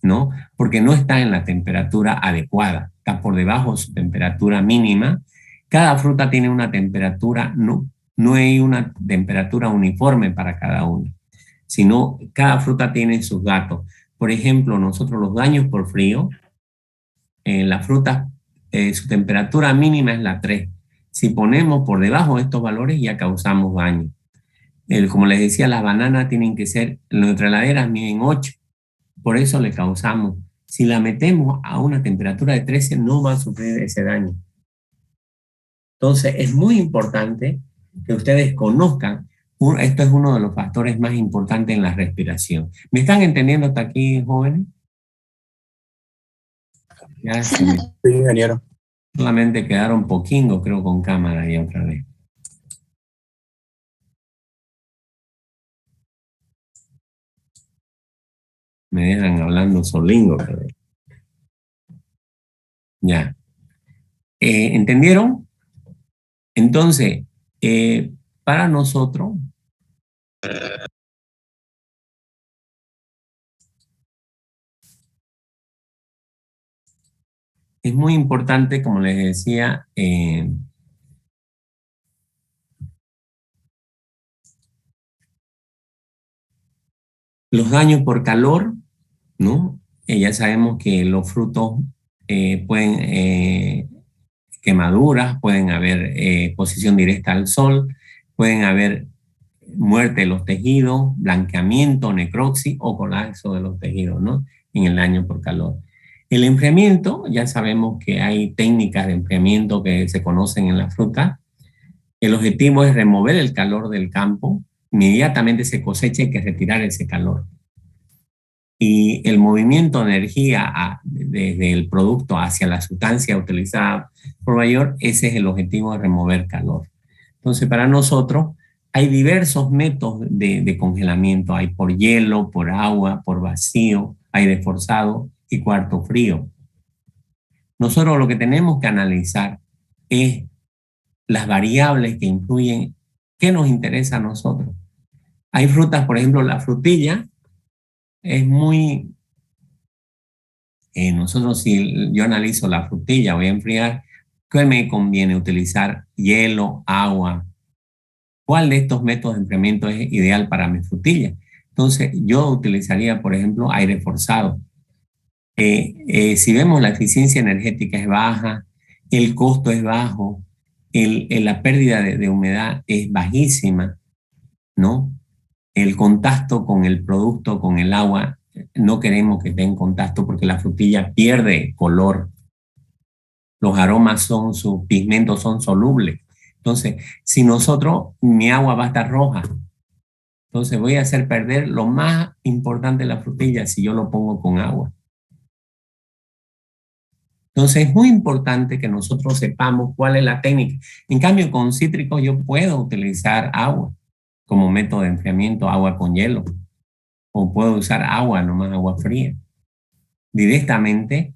¿no? Porque no está en la temperatura adecuada, está por debajo de su temperatura mínima. Cada fruta tiene una temperatura, no hay una temperatura uniforme para cada una, sino cada fruta tiene sus datos. Por ejemplo, nosotros los daños por frío, en las frutas, su temperatura mínima es la 3. Si ponemos por debajo de estos valores ya causamos daño. Como les decía, las bananas tienen que ser, nuestras heladeras miden 8, por eso le causamos. Si la metemos a una temperatura de 13 no va a sufrir ese daño. Entonces es muy importante que ustedes conozcan, esto es uno de los factores más importantes en la respiración. ¿Me están entendiendo hasta aquí, jóvenes? Ya Sí, ingeniero. Solamente quedaron poquingos, creo, con cámara y otra vez. Me dejan hablando solingo. Pero... Ya. ¿Entendieron? Entonces, para nosotros, es muy importante, como les decía, los daños por calor, ¿no? Ya sabemos que los frutos pueden quemaduras, pueden haber exposición directa al sol, pueden haber muerte de los tejidos, blanqueamiento, necropsis o colapso de los tejidos, ¿no? En el daño por calor. El enfriamiento, ya sabemos que hay técnicas de enfriamiento que se conocen en la fruta. El objetivo es remover el calor del campo, inmediatamente se cosecha, hay que retirar ese calor. Y el movimiento de energía desde el producto hacia la sustancia utilizada por mayor, ese es el objetivo de remover calor. Entonces, para nosotros hay diversos métodos de congelamiento. Hay por hielo, por agua, por vacío, aire forzado y cuarto frío. Nosotros lo que tenemos que analizar es las variables que influyen, qué nos interesa a nosotros. Hay frutas, por ejemplo, la frutilla es muy... nosotros, si yo analizo la frutilla, voy a enfriar, ¿qué me conviene utilizar? Hielo, agua. ¿Cuál de estos métodos de enfriamiento es ideal para mi frutilla? Entonces, yo utilizaría, por ejemplo, aire forzado. Si vemos la eficiencia energética es baja, el costo es bajo, la pérdida de humedad es bajísima, ¿no? El contacto con el producto, con el agua, no queremos que esté en contacto porque la frutilla pierde color. Los aromas sus pigmentos son solubles. Entonces, si mi agua va a estar roja, entonces voy a hacer perder lo más importante de la frutilla si yo lo pongo con agua. Entonces, es muy importante que nosotros sepamos cuál es la técnica. En cambio, con cítricos yo puedo utilizar agua como método de enfriamiento, agua con hielo. O puedo usar agua, nomás agua fría. Directamente,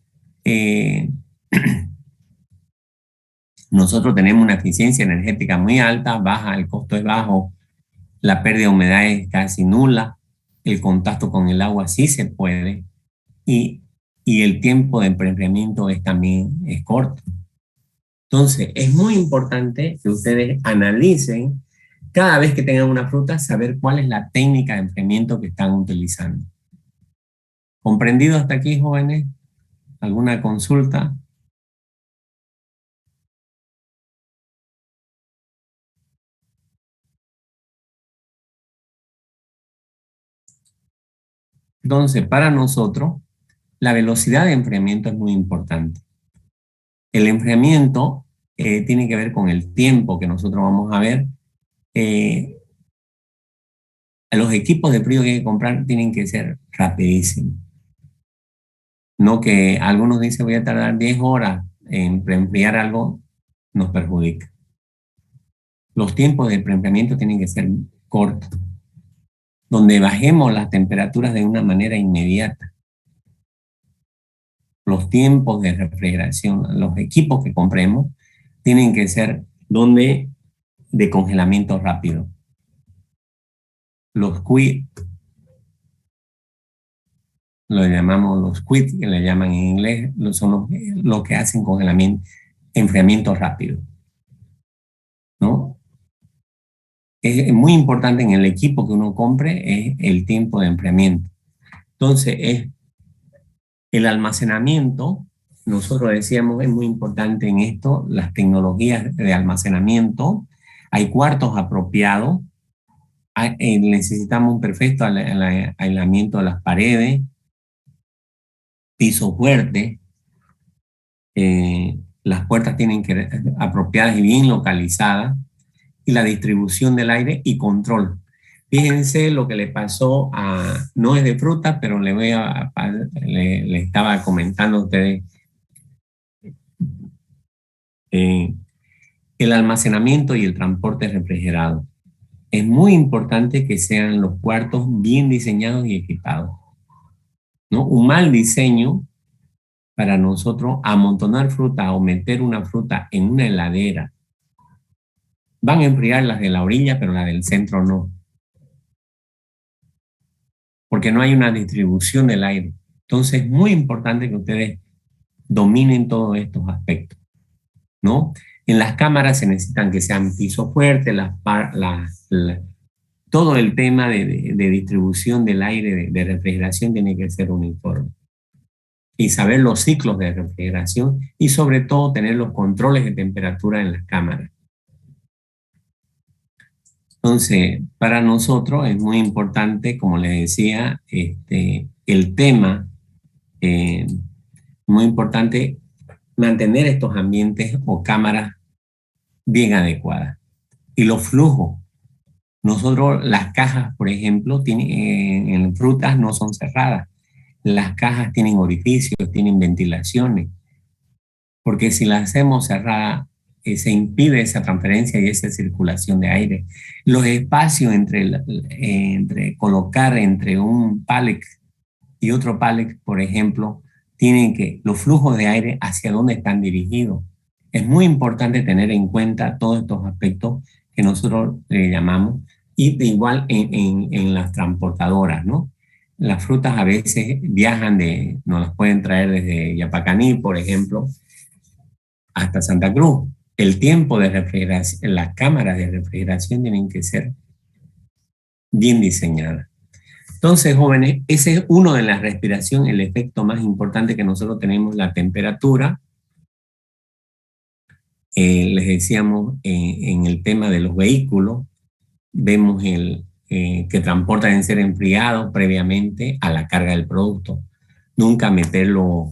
nosotros tenemos una eficiencia energética muy alta, baja, el costo es bajo, la pérdida de humedad es casi nula, el contacto con el agua sí se puede y el tiempo de enfriamiento también es corto. Entonces, es muy importante que ustedes analicen cada vez que tengan una fruta, saber cuál es la técnica de enfriamiento que están utilizando. ¿Comprendido hasta aquí, jóvenes? ¿Alguna consulta? Entonces, para nosotros, la velocidad de enfriamiento es muy importante. El enfriamiento tiene que ver con el tiempo que nosotros vamos a ver. Los equipos de frío que hay que comprar tienen que ser rapidísimos. No que algunos dicen voy a tardar 10 horas en preenfriar algo, nos perjudica. Los tiempos de preenfriamiento tienen que ser cortos, donde bajemos las temperaturas de una manera inmediata. Los tiempos de refrigeración, los equipos que compremos, tienen que ser de congelamiento rápido. lo llamamos los quits, que le llaman en inglés, son los que hacen congelamiento, enfriamiento rápido, ¿no? Es muy importante en el equipo que uno compre es el tiempo de enfriamiento. Entonces, es el almacenamiento. Nosotros decíamos, es muy importante en esto, las tecnologías de almacenamiento. Hay cuartos apropiados. Necesitamos un perfecto aislamiento de las paredes, piso fuerte. Las puertas tienen que ser apropiadas y bien localizadas. Y la distribución del aire y control. Fíjense lo que le pasó a, no es de fruta, pero le estaba comentando a ustedes. El almacenamiento y el transporte refrigerado. Es muy importante que sean los cuartos bien diseñados y equipados, ¿no? Un mal diseño para nosotros amontonar fruta o meter una fruta en una heladera. Van a enfriar las de la orilla, pero las del centro no. Porque no hay una distribución del aire. Entonces es muy importante que ustedes dominen todos estos aspectos, ¿no? En las cámaras se necesitan que sean piso fuerte, todo el tema de distribución del aire, de refrigeración tiene que ser uniforme. Y saber los ciclos de refrigeración y sobre todo tener los controles de temperatura en las cámaras. Entonces, para nosotros es muy importante, como les decía, el tema, muy importante mantener estos ambientes o cámaras bien adecuadas. Y los flujos. Nosotros, las cajas, por ejemplo, en frutas no son cerradas. Las cajas tienen orificios, tienen ventilaciones. Porque si las hacemos cerradas, se impide esa transferencia y esa circulación de aire. Los espacios colocar entre un pallet y otro pallet, por ejemplo, tienen que, los flujos de aire hacia dónde están dirigidos. Es muy importante tener en cuenta todos estos aspectos que nosotros le llamamos, y de igual en las transportadoras, ¿no? Las frutas a veces viajan nos las pueden traer desde Yapacaní, por ejemplo, hasta Santa Cruz. El tiempo de refrigeración, las cámaras de refrigeración tienen que ser bien diseñadas. Entonces, jóvenes, ese es uno de la respiración, el efecto más importante que nosotros tenemos, la temperatura. Les decíamos, en el tema de los vehículos, vemos que transportan en ser enfriados previamente a la carga del producto. Nunca meterlo.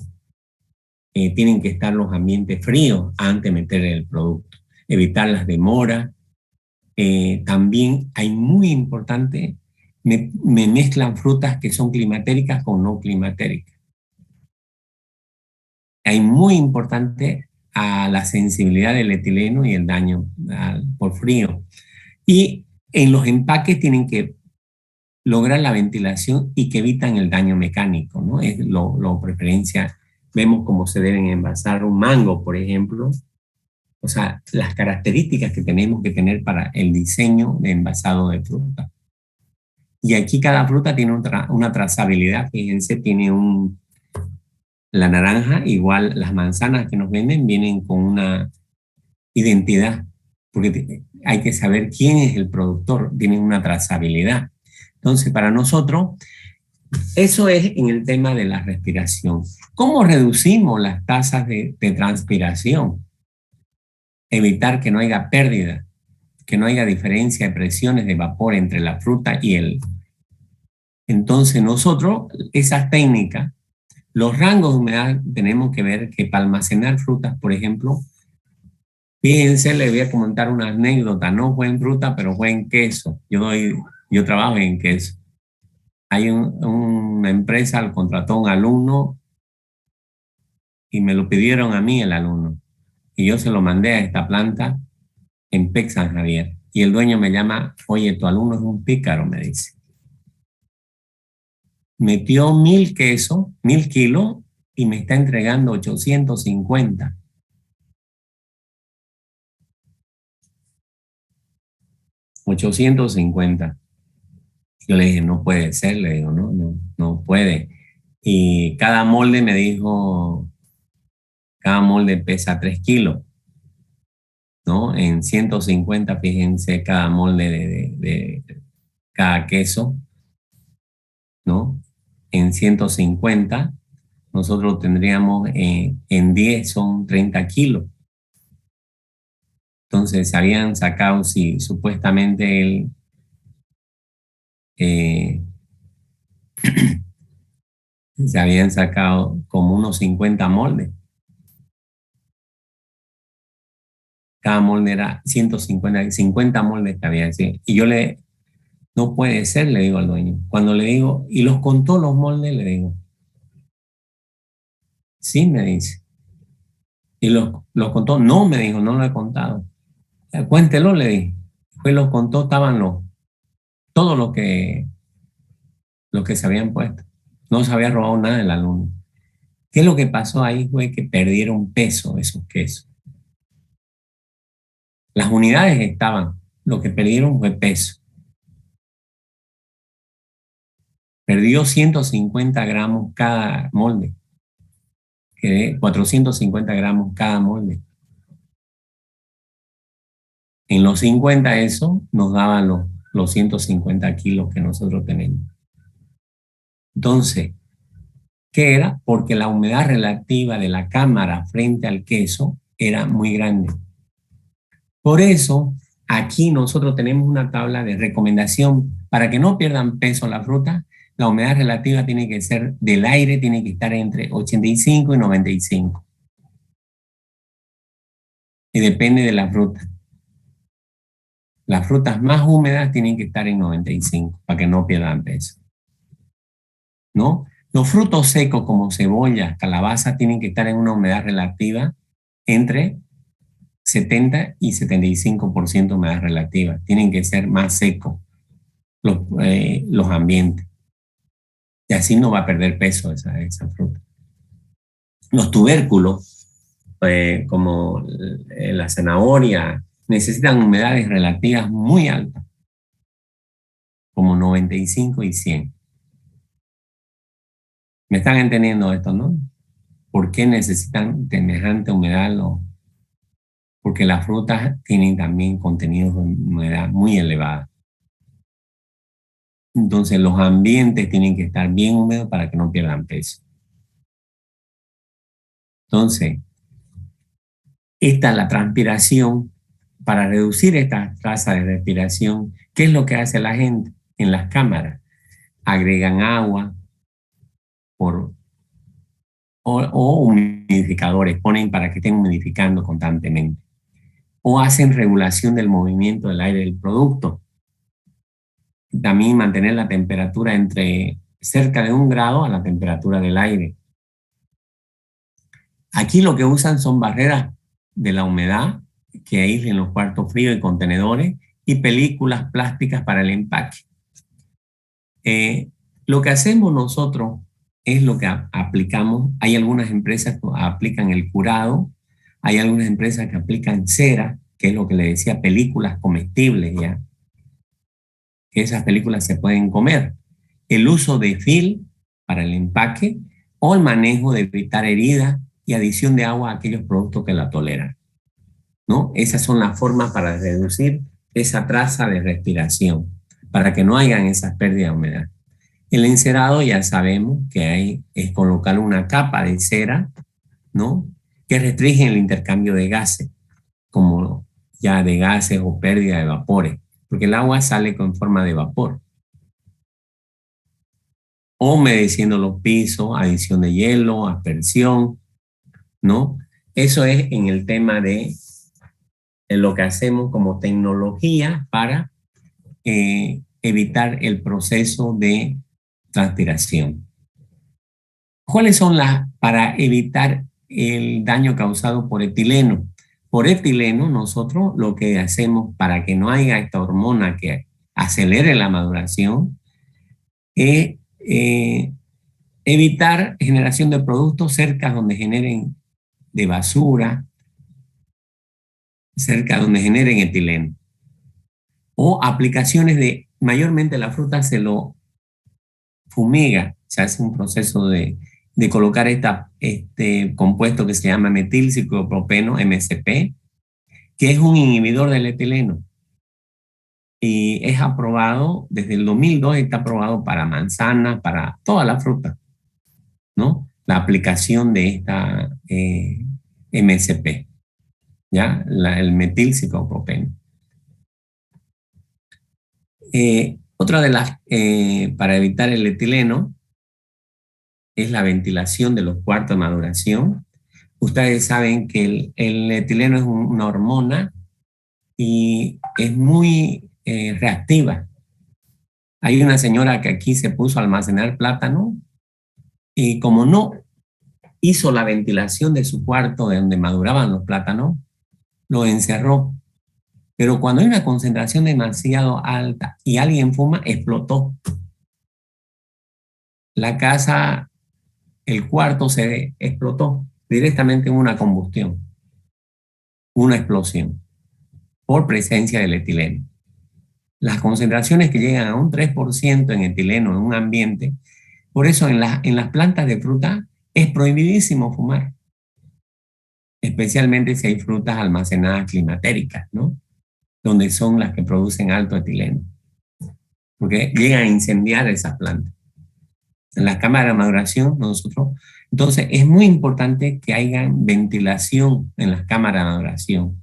Tienen que estar los ambientes fríos antes de meter el producto, evitar las demoras. También hay muy importante, me mezclan frutas que son climatéricas con no climatéricas. Hay muy importante a la sensibilidad del etileno y el daño por frío. Y en los empaques tienen que lograr la ventilación y que evitan el daño mecánico, ¿no? Es lo preferencia. Vemos cómo se deben envasar un mango, por ejemplo. O sea, las características que tenemos que tener para el diseño de envasado de fruta. Y aquí cada fruta tiene una trazabilidad. Fíjense, tiene la naranja, igual las manzanas que nos venden, vienen con una identidad. Porque hay que saber quién es el productor, tienen una trazabilidad. Entonces, para nosotros, eso es en el tema de la respiración. ¿Cómo reducimos las tasas de transpiración? Evitar que no haya pérdida, que no haya diferencia de presiones de vapor entre la fruta y el... Entonces nosotros, esas técnicas, los rangos de humedad tenemos que ver que para almacenar frutas, por ejemplo, fíjense, les voy a comentar una anécdota, no fue en fruta, pero fue en queso. Yo trabajo en queso. Hay una empresa, al contrató a un alumno y me lo pidieron a mí el alumno. Y yo se lo mandé a esta planta en PEC San Javier. Y el dueño me llama, oye, tu alumno es un pícaro, me dice. Metió 1000 quesos, 1000 kilos, y me está entregando 850. $850. Yo le dije, no puede ser, le digo, no puede. Y cada molde me dijo, cada molde pesa 3 kilos, ¿no? En 150, fíjense, cada molde de cada queso, ¿no? En 150, nosotros tendríamos en 10 son 30 kilos. Entonces se habían sacado, si supuestamente él se habían sacado como unos 50 moldes. Cada molde era 150, 50 moldes que había. ¿Sí? Y yo no puede ser, le digo al dueño. Cuando le digo, y los contó los moldes, le digo. Sí, me dice. Y los contó, no, me dijo, no lo he contado. Cuéntelo, le dije. Fue, los contó, estaban todo lo que se habían puesto. No se había robado nada del alumno. ¿Qué es lo que pasó ahí? Fue que perdieron peso esos quesos. Las unidades estaban, lo que perdieron fue peso. Perdió 150 gramos cada molde. 450 gramos cada molde. En los 50 eso nos daban los 150 kilos que nosotros tenemos. Entonces, ¿qué era? Porque la humedad relativa de la cámara frente al queso era muy grande. Por eso, aquí nosotros tenemos una tabla de recomendación para que no pierdan peso la fruta. La humedad relativa tiene que ser del aire, tiene que estar entre 85 y 95. Y depende de la fruta. Las frutas más húmedas tienen que estar en 95 para que no pierdan peso, ¿no? Los frutos secos como cebollas, calabaza, tienen que estar en una humedad relativa entre 70 y 75% de humedad relativa. Tienen que ser más secos los ambientes. Y así no va a perder peso esa fruta. Los tubérculos, como la zanahoria, necesitan humedades relativas muy altas, como 95 y 100. ¿Me están entendiendo esto, no? ¿Por qué necesitan semejante humedad? Porque las frutas tienen también contenidos de humedad muy elevada. Entonces los ambientes tienen que estar bien húmedos para que no pierdan peso. Entonces, esta es la transpiración. Para reducir esta tasa de respiración, ¿qué es lo que hace la gente en las cámaras? Agregan agua o humidificadores, ponen para que estén humidificando constantemente. O hacen regulación del movimiento del aire del producto. También mantener la temperatura entre cerca de 1 grado a la temperatura del aire. Aquí lo que usan son barreras de la humedad que aíslen los cuartos fríos y contenedores y películas plásticas para el empaque. Lo que hacemos nosotros es lo que aplicamos. Hay algunas empresas que aplican el curado, hay algunas empresas que aplican cera, que es lo que le decía, películas comestibles ya. Que esas películas se pueden comer. El uso de film para el empaque o el manejo de evitar heridas y adición de agua a aquellos productos que la toleran, ¿no? Esas son las formas para reducir esa tasa de respiración, para que no hayan esas pérdidas de humedad. El encerado ya sabemos que es colocar una capa de cera, ¿no? Que restringe el intercambio de gases, como ya de gases o pérdida de vapores, porque el agua sale con forma de vapor. O humedeciendo los pisos, adición de hielo, aspersión, ¿no? Eso es en el tema de lo que hacemos como tecnología para evitar el proceso de transpiración. ¿Cuáles son para evitar el daño causado por etileno? Por etileno, nosotros lo que hacemos para que no haya esta hormona que acelere la maduración es evitar generación de productos cerca donde generen de basura, cerca donde generen etileno. O aplicaciones mayormente la fruta se lo fumiga se hace un proceso de colocar este compuesto que se llama metilciclopropeno, MCP, que es un inhibidor del etileno. Y es aprobado, desde el 2002 está aprobado para manzana, para toda la fruta, ¿no? La aplicación de esta MCP, ¿ya? El metilciclopropeno. Otra de las, para evitar el etileno, es la ventilación de los cuartos de maduración. Ustedes saben que el etileno es una hormona y es muy reactiva. Hay una señora que aquí se puso a almacenar plátano y como no hizo la ventilación de su cuarto de donde maduraban los plátanos, lo encerró. Pero cuando hay una concentración demasiado alta y alguien fuma, explotó. La casa, el cuarto se explotó directamente en una combustión, una explosión, por presencia del etileno. Las concentraciones que llegan a un 3% en etileno en un ambiente, por eso en las plantas de fruta es prohibidísimo fumar, especialmente si hay frutas almacenadas climatéricas, ¿no? Donde son las que producen alto etileno, porque llegan a incendiar esas plantas. En las cámaras de maduración, entonces es muy importante que haya ventilación en las cámaras de maduración.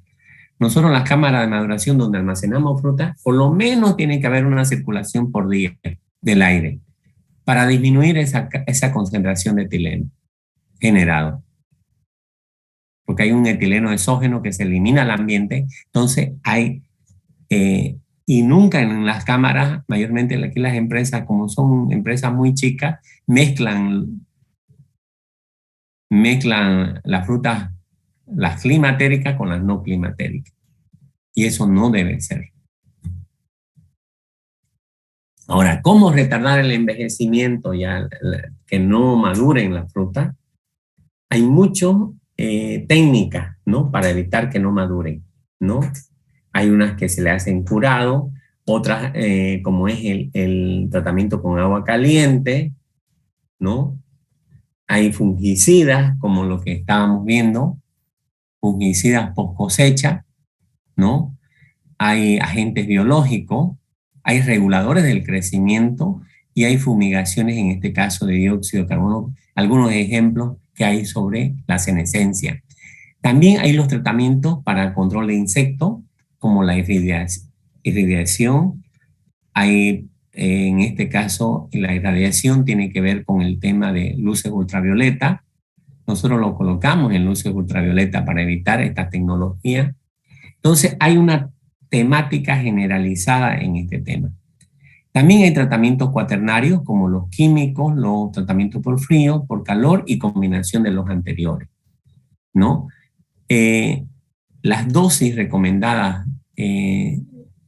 Nosotros en las cámaras de maduración donde almacenamos fruta, por lo menos tiene que haber una circulación por día del aire para disminuir esa concentración de etileno generado. Porque hay un etileno exógeno que se elimina al ambiente, entonces hay... y nunca en las cámaras, mayormente aquí las empresas, como son empresas muy chicas, mezclan las frutas, las climatéricas con las no climatéricas. Y eso no debe ser. Ahora, ¿cómo retardar el envejecimiento ya que no maduren las frutas? Hay muchas técnicas, ¿no? Para evitar que no maduren, ¿no? Hay unas que se le hacen curado, otras como es el tratamiento con agua caliente, ¿no? Hay fungicidas, como lo que estábamos viendo, fungicidas post cosecha, ¿no? Hay agentes biológicos, hay reguladores del crecimiento y hay fumigaciones, en este caso de dióxido de carbono, algunos ejemplos que hay sobre la senescencia. También hay los tratamientos para control de insectos, como la irradiación. Hay, en este caso, la irradiación tiene que ver con el tema de luces ultravioleta. Nosotros lo colocamos en luces ultravioleta para evitar esta tecnología. Entonces, hay una temática generalizada en este tema. También hay tratamientos cuaternarios, como los químicos, los tratamientos por frío, por calor y combinación de los anteriores, ¿no? Las dosis recomendadas,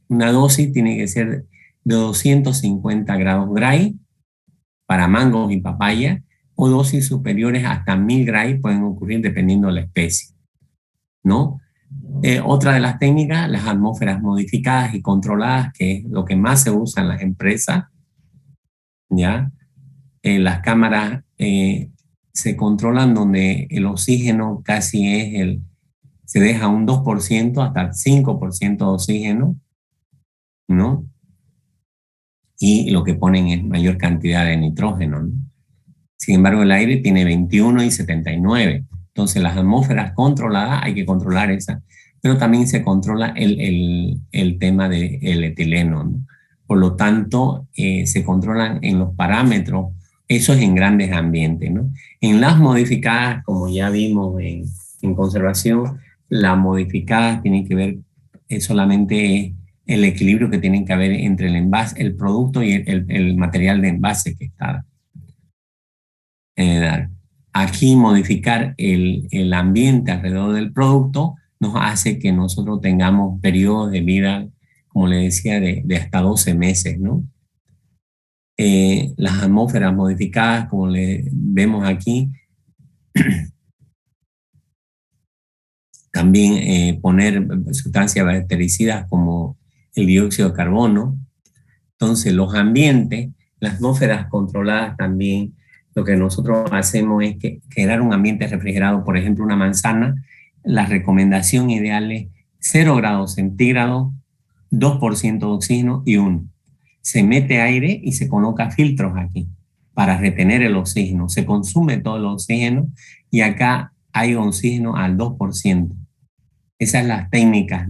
una dosis tiene que ser de 250 grados Gray para mangos y papaya, o dosis superiores hasta 1000 Gray pueden ocurrir dependiendo de la especie, ¿no? Otra de las técnicas, las atmósferas modificadas y controladas, que es lo que más se usa en las empresas, ¿ya? Las cámaras se controlan donde el oxígeno casi es se deja un 2% hasta el 5% de oxígeno, ¿no? Y lo que ponen es mayor cantidad de nitrógeno, ¿no? Sin embargo, el aire tiene 21 y 79. Entonces, las atmósferas controladas hay que controlar esas, pero también se controla el tema del etileno, ¿no? Por lo tanto, se controlan en los parámetros, eso es en grandes ambientes, ¿no? En las modificadas, como ya vimos en conservación, las modificadas tienen que ver solamente el equilibrio que tienen que haber entre el envase, el producto y el material de envase que está. Aquí modificar el ambiente alrededor del producto nos hace que nosotros tengamos periodos de vida, como le decía, de hasta 12 meses, ¿no? Las atmósferas modificadas, como le vemos aquí, también poner sustancias bactericidas como el dióxido de carbono. Entonces, los ambientes, las atmósferas controladas también, lo que nosotros hacemos es que crear un ambiente refrigerado. Por ejemplo, una manzana, la recomendación ideal es 0 grados centígrados, 2% de oxígeno y 1. Se mete aire y se coloca filtros aquí para retener el oxígeno. Se consume todo el oxígeno y acá hay oxígeno al 2%. Esas son las técnicas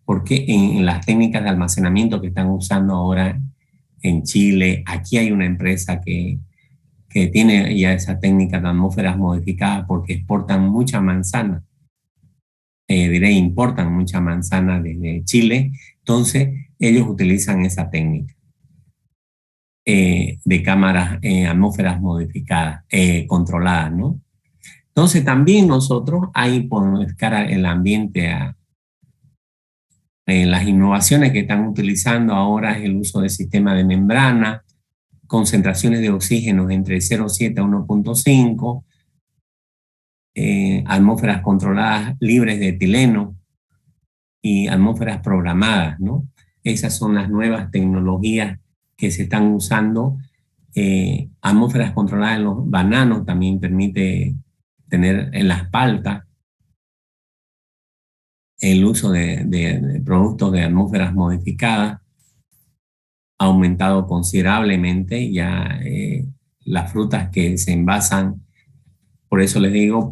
porque en las técnicas de almacenamiento que están usando ahora en Chile, aquí hay una empresa que tiene ya esa técnica de atmósferas modificadas porque exportan mucha manzana. Importan mucha manzana desde Chile. Entonces, ellos utilizan esa técnica de cámaras, atmósferas modificadas, controladas, ¿no? Entonces, también nosotros ahí podemos buscar el ambiente las innovaciones que están utilizando ahora es el uso de sistemas de membrana, concentraciones de oxígeno entre 0,7 a 1,5, atmósferas controladas libres de etileno y atmósferas programadas, ¿no? Esas son las nuevas tecnologías que se están usando. Atmósferas controladas en los bananos también permite tener en las paltas el uso de productos de atmósferas modificadas ha aumentado considerablemente. Ya las frutas que se envasan, por eso les digo,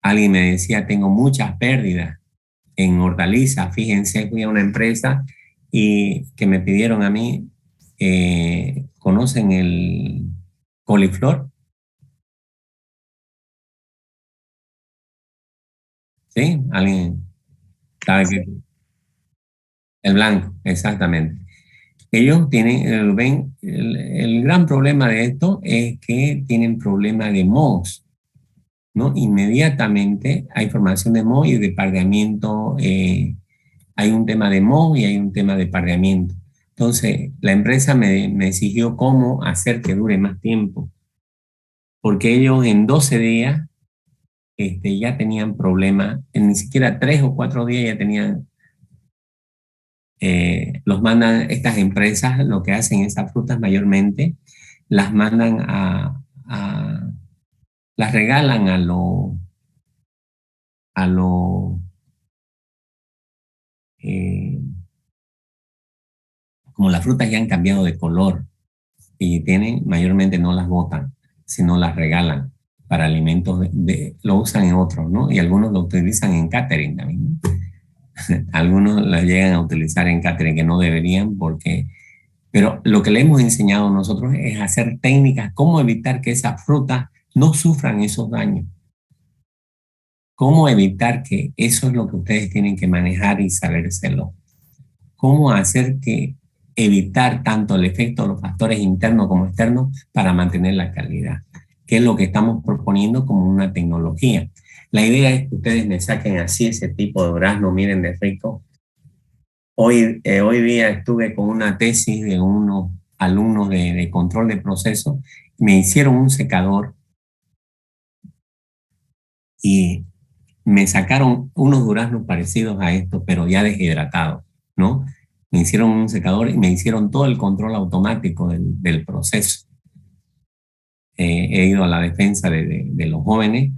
alguien me decía, tengo muchas pérdidas en hortalizas. Fíjense, fui a una empresa y que me pidieron a mí, ¿conocen el coliflor? ¿Sí? ¿Alguien sabe qué? El blanco, exactamente. Ellos tienen, el gran problema de esto es que tienen problema de mohos, ¿no? Inmediatamente hay formación de moho y de pardeamiento. Hay un tema de moho y hay un tema de pardeamiento. Entonces, la empresa me exigió cómo hacer que dure más tiempo, porque ellos en 12 días ya tenían problemas, en ni siquiera 3 o 4 días ya tenían, los mandan estas empresas, lo que hacen esas frutas mayormente, las mandan las regalan como las frutas ya han cambiado de color y mayormente no las botan, sino las regalan para alimentos, lo usan en otros, ¿no? Y algunos lo utilizan en catering también, ¿no? Algunos las llegan a utilizar en catering que no deberían pero lo que le hemos enseñado nosotros es hacer técnicas, cómo evitar que esas frutas no sufran esos daños. Cómo evitar que eso es lo que ustedes tienen que manejar y sabérselo. Cómo evitar tanto el efecto de los factores internos como externos para mantener la calidad, que es lo que estamos proponiendo como una tecnología. La idea es que ustedes me saquen así ese tipo de durazno, miren de rico. Hoy día estuve con una tesis de unos alumnos de control de proceso, me hicieron un secador y me sacaron unos duraznos parecidos a estos, pero ya deshidratados, ¿no? Me hicieron un secador y me hicieron todo el control automático del proceso. He ido a la defensa de los jóvenes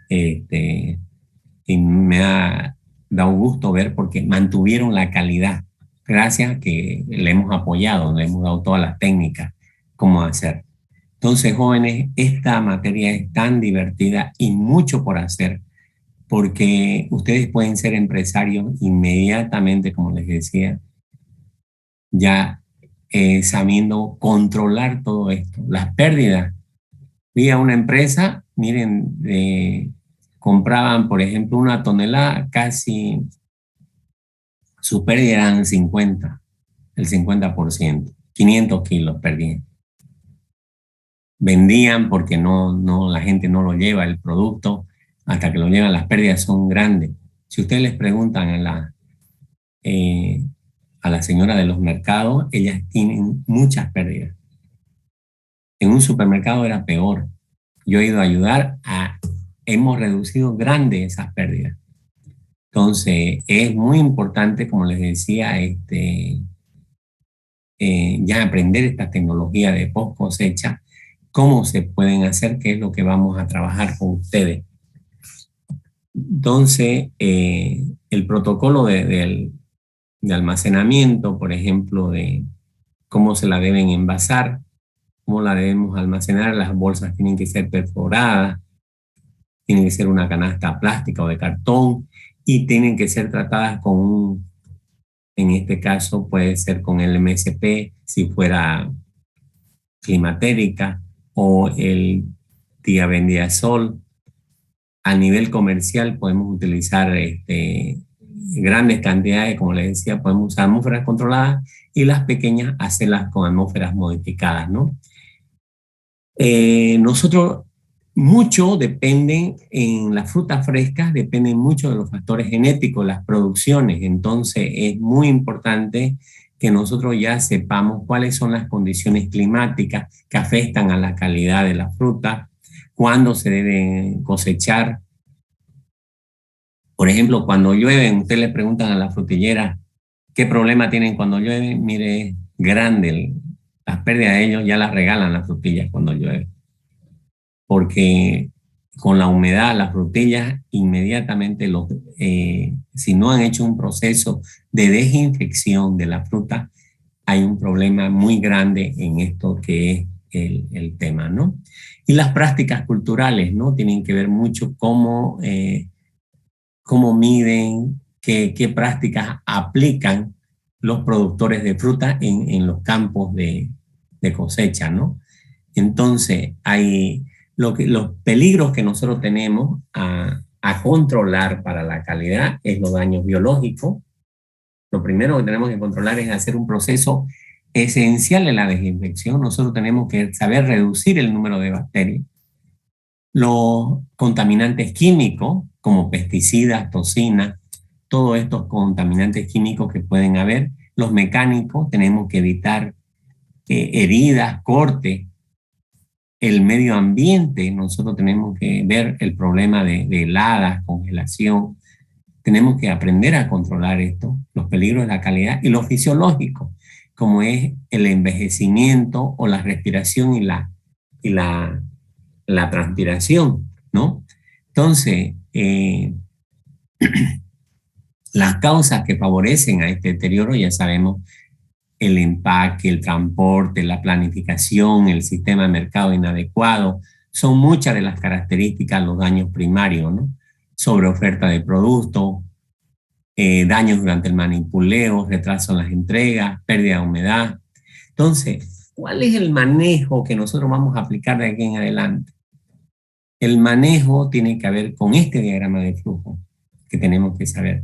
y me ha dado gusto ver porque mantuvieron la calidad gracias a que le hemos apoyado, le hemos dado todas las técnicas, cómo hacer. Entonces, jóvenes, esta materia es tan divertida y mucho por hacer porque ustedes pueden ser empresarios inmediatamente, como les decía, ya sabiendo controlar todo esto. Las pérdidas. Vi a una empresa, miren, compraban, por ejemplo, una tonelada, casi su pérdida eran el 50%, 500 kilos perdían. Vendían porque la gente no lo lleva el producto, hasta que lo llevan las pérdidas son grandes. Si ustedes les preguntan a la señora de los mercados, ellas tienen muchas pérdidas. En un supermercado era peor. Yo he ido a ayudar hemos reducido grandes esas pérdidas. Entonces, es muy importante, como les decía, ya aprender esta tecnología de post cosecha, cómo se pueden hacer, qué es lo que vamos a trabajar con ustedes. Entonces, el protocolo de almacenamiento, por ejemplo, de cómo se la deben envasar, cómo la debemos almacenar, las bolsas tienen que ser perforadas, tienen que ser una canasta plástica o de cartón y tienen que ser tratadas con un, en este caso puede ser con el MSP, si fuera climatérica, o el diabendiazol. A nivel comercial podemos utilizar grandes cantidades, como les decía, podemos usar atmósferas controladas y las pequeñas hacerlas con atmósferas modificadas, ¿no? Nosotros, mucho dependen, en las frutas frescas, dependen mucho de los factores genéticos, las producciones. Entonces es muy importante que nosotros ya sepamos cuáles son las condiciones climáticas que afectan a la calidad de la fruta, cuándo se debe cosechar. Por ejemplo, cuando llueve, ustedes le preguntan a la frutillera qué problema tienen cuando llueve. Mire, es grande las pérdidas de ellos, ya las regalan las frutillas cuando llueve. Porque con la humedad, las frutillas inmediatamente, si no han hecho un proceso de desinfección de la fruta, hay un problema muy grande en esto que es el tema, ¿no? Y las prácticas culturales, ¿no? Tienen que ver mucho cómo miden, qué prácticas aplican los productores de fruta en los campos de cosecha, ¿no? Entonces, hay los peligros que nosotros tenemos a controlar para la calidad es los daños biológicos. Lo primero que tenemos que controlar es hacer un proceso esencial en la desinfección. Nosotros tenemos que saber reducir el número de bacterias. Los contaminantes químicos, como pesticidas, toxinas, todos estos contaminantes químicos que pueden haber. Los mecánicos, tenemos que evitar heridas, cortes. El medio ambiente, nosotros tenemos que ver el problema de heladas, congelación. Tenemos que aprender a controlar esto, los peligros de la calidad y lo fisiológico, como es el envejecimiento o la respiración y la transpiración, ¿no? Entonces, las causas que favorecen a este deterioro, ya sabemos, el empaque, el transporte, la planificación, el sistema de mercado inadecuado, son muchas de las características, los daños primarios, ¿no? Sobreoferta de productos, daños durante el manipuleo, retraso en las entregas, pérdida de humedad. Entonces, ¿cuál es el manejo que nosotros vamos a aplicar de aquí en adelante? El manejo tiene que ver con este diagrama de flujo que tenemos que saber.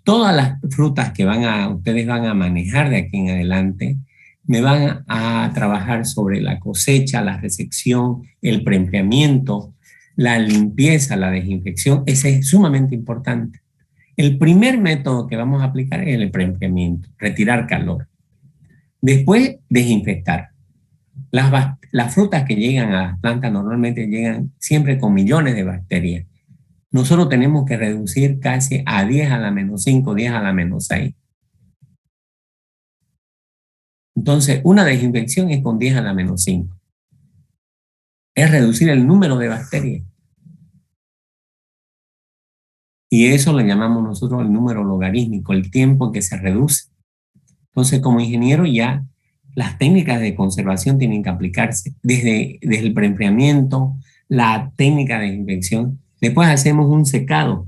Todas las frutas que ustedes van a manejar de aquí en adelante, me van a trabajar sobre la cosecha, la recepción, el preempleamiento, la limpieza, la desinfección. Ese es sumamente importante. El primer método que vamos a aplicar es el preempleamiento, retirar calor. Después, desinfectar. Las frutas que llegan a las plantas normalmente llegan siempre con millones de bacterias. Nosotros tenemos que reducir casi a 10 a la menos 5, 10 a la menos 6. Entonces, una desinfección es con 10 a la menos 5. Es reducir el número de bacterias. Y eso lo llamamos nosotros el número logarítmico, el tiempo en que se reduce. Entonces, como ingeniero ya las técnicas de conservación tienen que aplicarse desde el preempleamiento, la técnica de desinfección. Después hacemos un secado.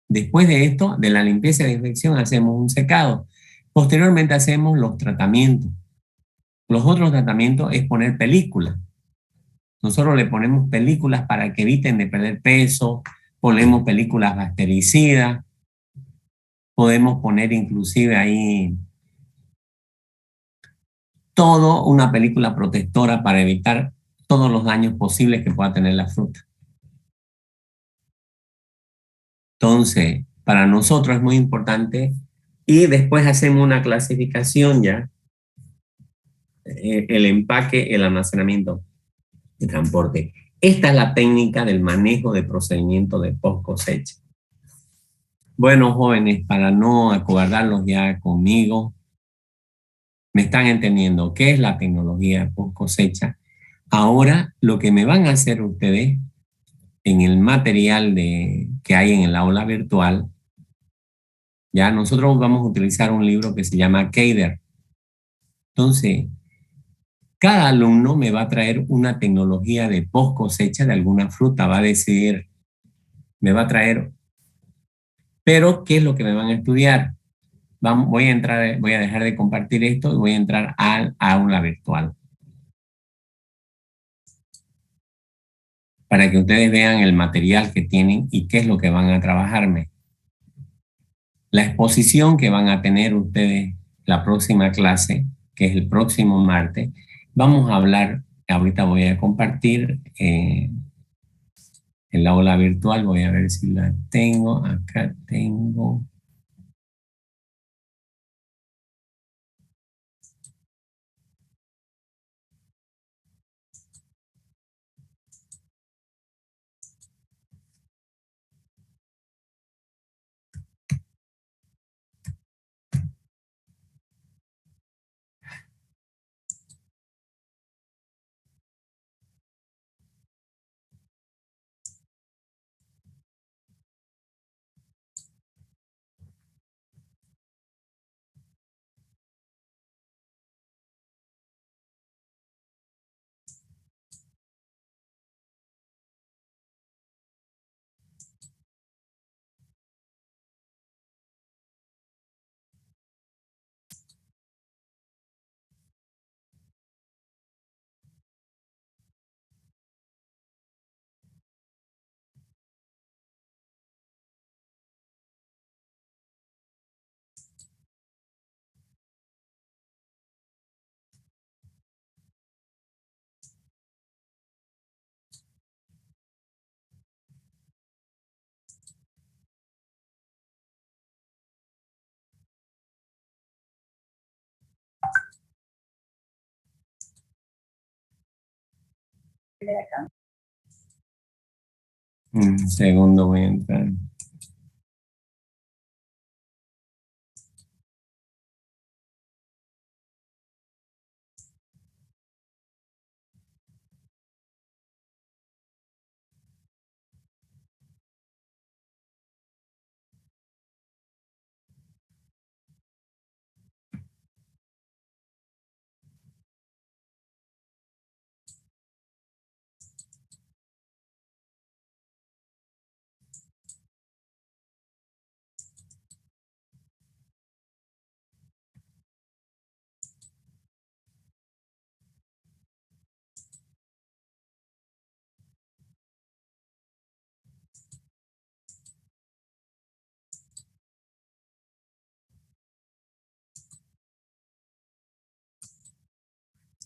Después de esto, de la limpieza y desinfección, hacemos un secado. Posteriormente hacemos los tratamientos. Los otros tratamientos es poner películas. Nosotros le ponemos películas para que eviten de perder peso, ponemos películas bactericidas, podemos poner inclusive ahí todo una película protectora para evitar todos los daños posibles que pueda tener la fruta. Entonces, para nosotros es muy importante y después hacemos una clasificación ya, el empaque, el almacenamiento y transporte. Esta es la técnica del manejo de procedimiento de post cosecha. Bueno, jóvenes, para no acobardarlos ya conmigo, ¿Me están entendiendo qué es la tecnología post cosecha? Ahora lo que me van a hacer ustedes en el material que hay en el aula virtual, ya nosotros vamos a utilizar un libro que se llama Keider. Entonces, cada alumno me va a traer una tecnología de post cosecha de alguna fruta, va a decidir, me va a traer, pero ¿qué es lo que me van a estudiar? Voy a dejar de compartir esto y voy a entrar al aula virtual. Para que ustedes vean el material que tienen y qué es lo que van a trabajarme. La exposición que van a tener ustedes la próxima clase, que es el próximo martes, vamos a hablar, ahorita voy a compartir el aula virtual, voy a ver si la tengo, acá tengo. Un segundo, voy a entrar.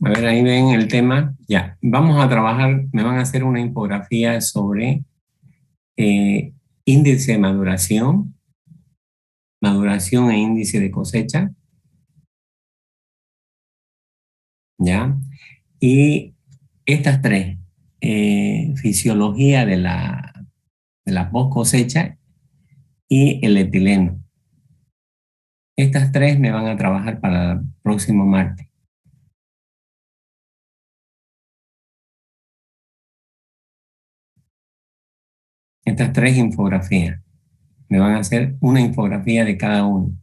A ver, ahí ven el tema. Ya, vamos a trabajar, me van a hacer una infografía sobre índice de maduración, maduración e índice de cosecha. ¿Ya? Y estas tres, fisiología de la post cosecha y el etileno. Estas tres me van a trabajar para el próximo martes. Estas tres infografías. Me van a hacer una infografía de cada uno.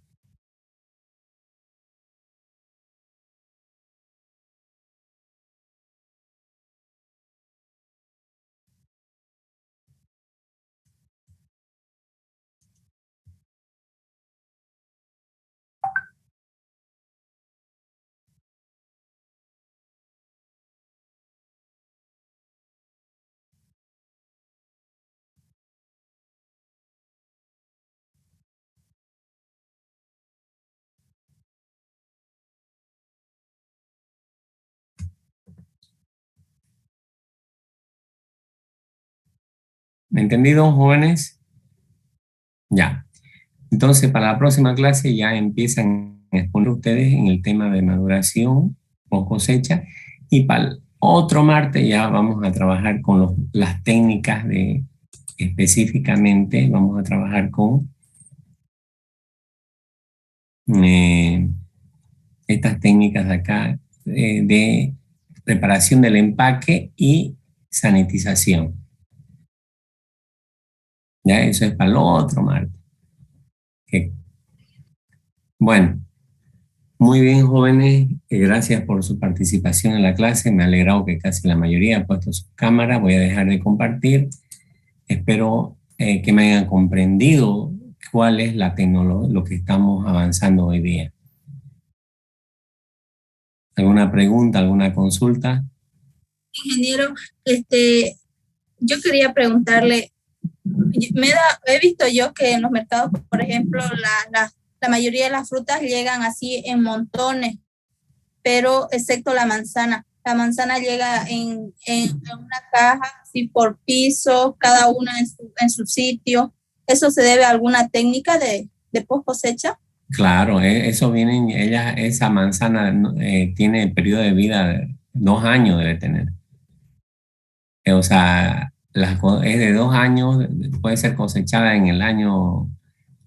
¿Entendido, jóvenes? Ya. Entonces, para la próxima clase ya empiezan a exponer ustedes en el tema de maduración o cosecha. Y para el otro martes ya vamos a trabajar con las técnicas de, específicamente, vamos a trabajar con estas técnicas de acá de preparación del empaque y sanitización. Ya, eso es para lo otro, Marta. Okay. Bueno, muy bien, jóvenes. Gracias por su participación en la clase. Me ha alegrado que casi la mayoría ha puesto su cámara. Voy a dejar de compartir. Espero que me hayan comprendido cuál es la tecnología, lo que estamos avanzando hoy día. ¿Alguna pregunta, alguna consulta? Ingeniero, yo quería preguntarle, he visto yo que en los mercados, por ejemplo, la mayoría de las frutas llegan así en montones, pero excepto la manzana. La manzana llega en una caja, así por piso, cada una en su sitio. ¿Eso se debe a alguna técnica de post cosecha? Claro, eso viene, esa manzana tiene periodo de vida de 2 años debe tener. O sea, es de 2 años, puede ser cosechada en el año,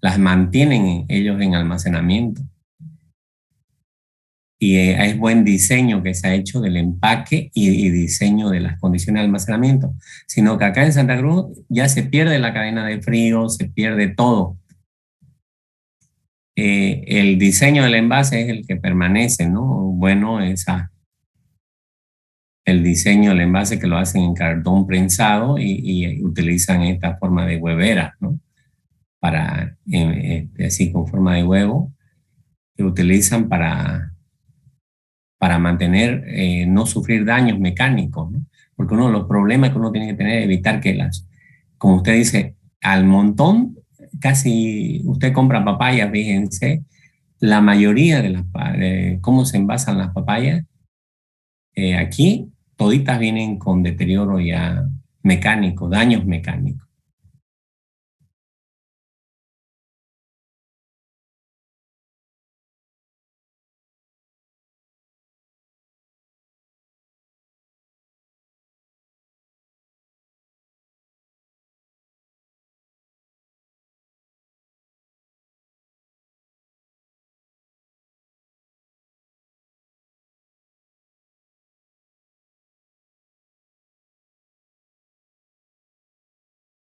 las mantienen ellos en almacenamiento. Y es buen diseño que se ha hecho del empaque y diseño de las condiciones de almacenamiento. Sino que acá en Santa Cruz ya se pierde la cadena de frío, se pierde todo. El diseño del envase es el que permanece, ¿no? Bueno, el diseño del envase que lo hacen en cartón prensado y utilizan esta forma de huevera, ¿no? Para, así con forma de huevo, que utilizan para mantener, no sufrir daños mecánicos, ¿no? Porque uno de los problemas que uno tiene que tener es evitar que como usted dice, al montón, casi usted compra papayas, fíjense, la mayoría de cómo se envasan las papayas, aquí toditas vienen con deterioro ya mecánico, daños mecánicos.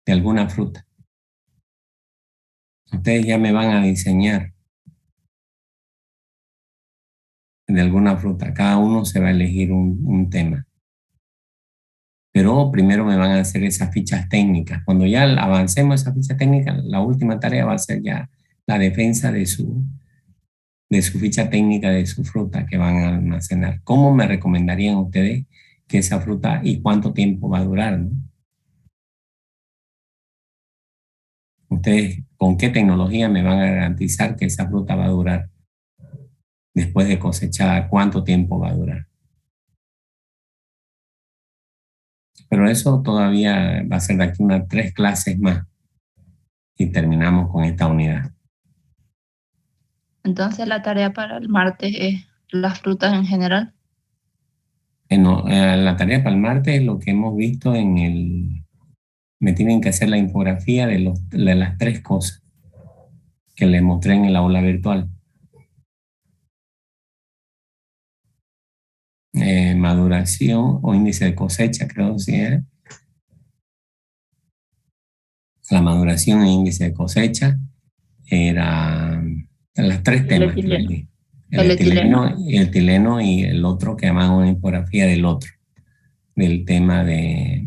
De alguna fruta. Ustedes ya me van a diseñar de alguna fruta. Cada uno se va a elegir un tema. Pero primero me van a hacer esas fichas técnicas. Cuando ya avancemos esas fichas técnicas, la última tarea va a ser ya la defensa de su ficha técnica de su fruta que van a almacenar. ¿Cómo me recomendarían ustedes que esa fruta y cuánto tiempo va a durar, ¿no? Ustedes, ¿con qué tecnología me van a garantizar que esa fruta va a durar después de cosechada? ¿Cuánto tiempo va a durar? Pero eso todavía va a ser de aquí 3 clases más y terminamos con esta unidad. Entonces la tarea para el martes es las frutas en general. La tarea para el martes es lo que hemos visto me tienen que hacer la infografía de las 3 cosas que les mostré en el aula virtual. Maduración o índice de cosecha, creo que sí es. La maduración e índice de cosecha eran las 3 temas. El etileno y el otro que llaman una infografía del otro, del tema de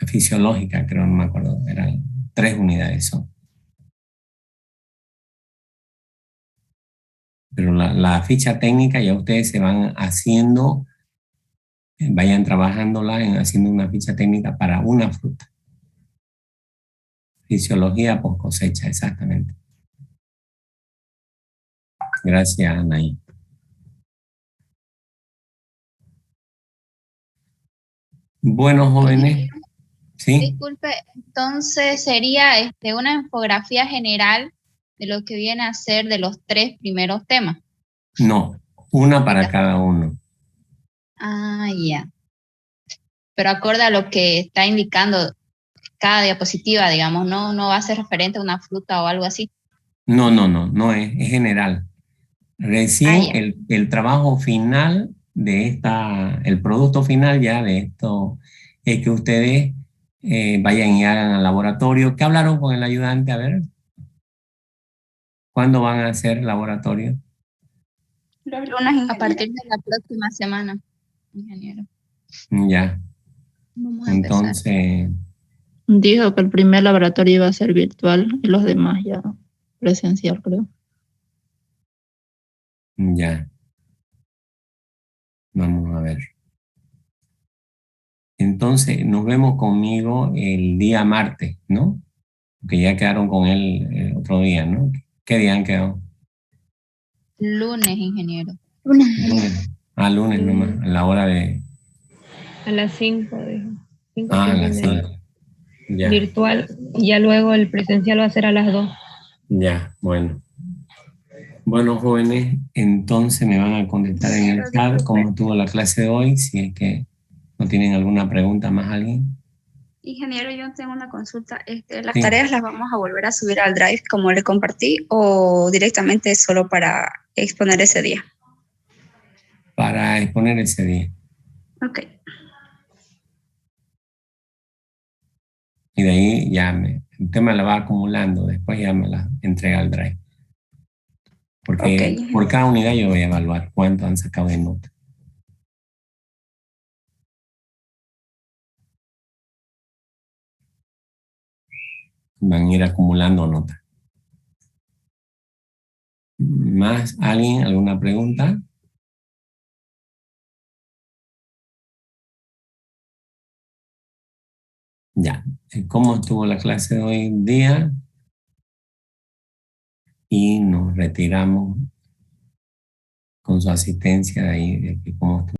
fisiológica, creo, no me acuerdo, eran 3 unidades son. Pero la ficha técnica ya ustedes se van haciendo, vayan trabajándola haciendo una ficha técnica para una fruta. Fisiología post cosecha, exactamente. Gracias, Anaí. Bueno, jóvenes. ¿Sí? Disculpe, entonces sería una infografía general de lo que viene a ser de los 3 primeros temas. No, una para cada uno. Ah, ya. Pero acorde a lo que está indicando cada diapositiva, digamos, no va a ser referente a una fruta o algo así. No es general. Recién el trabajo final de el producto final ya de esto es que ustedes vayan y hagan al laboratorio. ¿Qué hablaron con el ayudante? A ver, ¿cuándo van a hacer laboratorio? A partir de la próxima semana, ingeniero. Ya. Vamos a empezar. Entonces, Dijo que el primer laboratorio iba a ser virtual y los demás ya presencial, creo. ya. Vamos a ver. Entonces, nos vemos conmigo el día martes, ¿no? Porque ya quedaron con él el otro día, ¿no? ¿Qué día han quedado? Lunes, ingeniero. Lunes. Ah, lunes nomás, a la hora de... A las 5, dijo. 5, Ah, a 5 y las media. 5. Ya, Virtual, y ya luego el presencial va a ser a las 2. ya, bueno. Bueno, jóvenes, entonces me van a contestar en el chat cómo estuvo la clase de hoy, si es que no tienen alguna pregunta más alguien. Ingeniero, yo tengo una consulta. ¿Las Sí. tareas las vamos a volver a subir al Drive como le compartí o directamente solo para exponer ese día? Para exponer ese día. Ok. Y de ahí ya usted me la va acumulando, después ya me la entrega al Drive. Porque por cada unidad yo voy a evaluar cuánto han sacado de nota. Van a ir acumulando notas. ¿Más alguien? ¿Alguna pregunta? Ya. ¿Cómo estuvo la clase de hoy día? Y nos retiramos con su asistencia de ahí, de que cómo estuvo.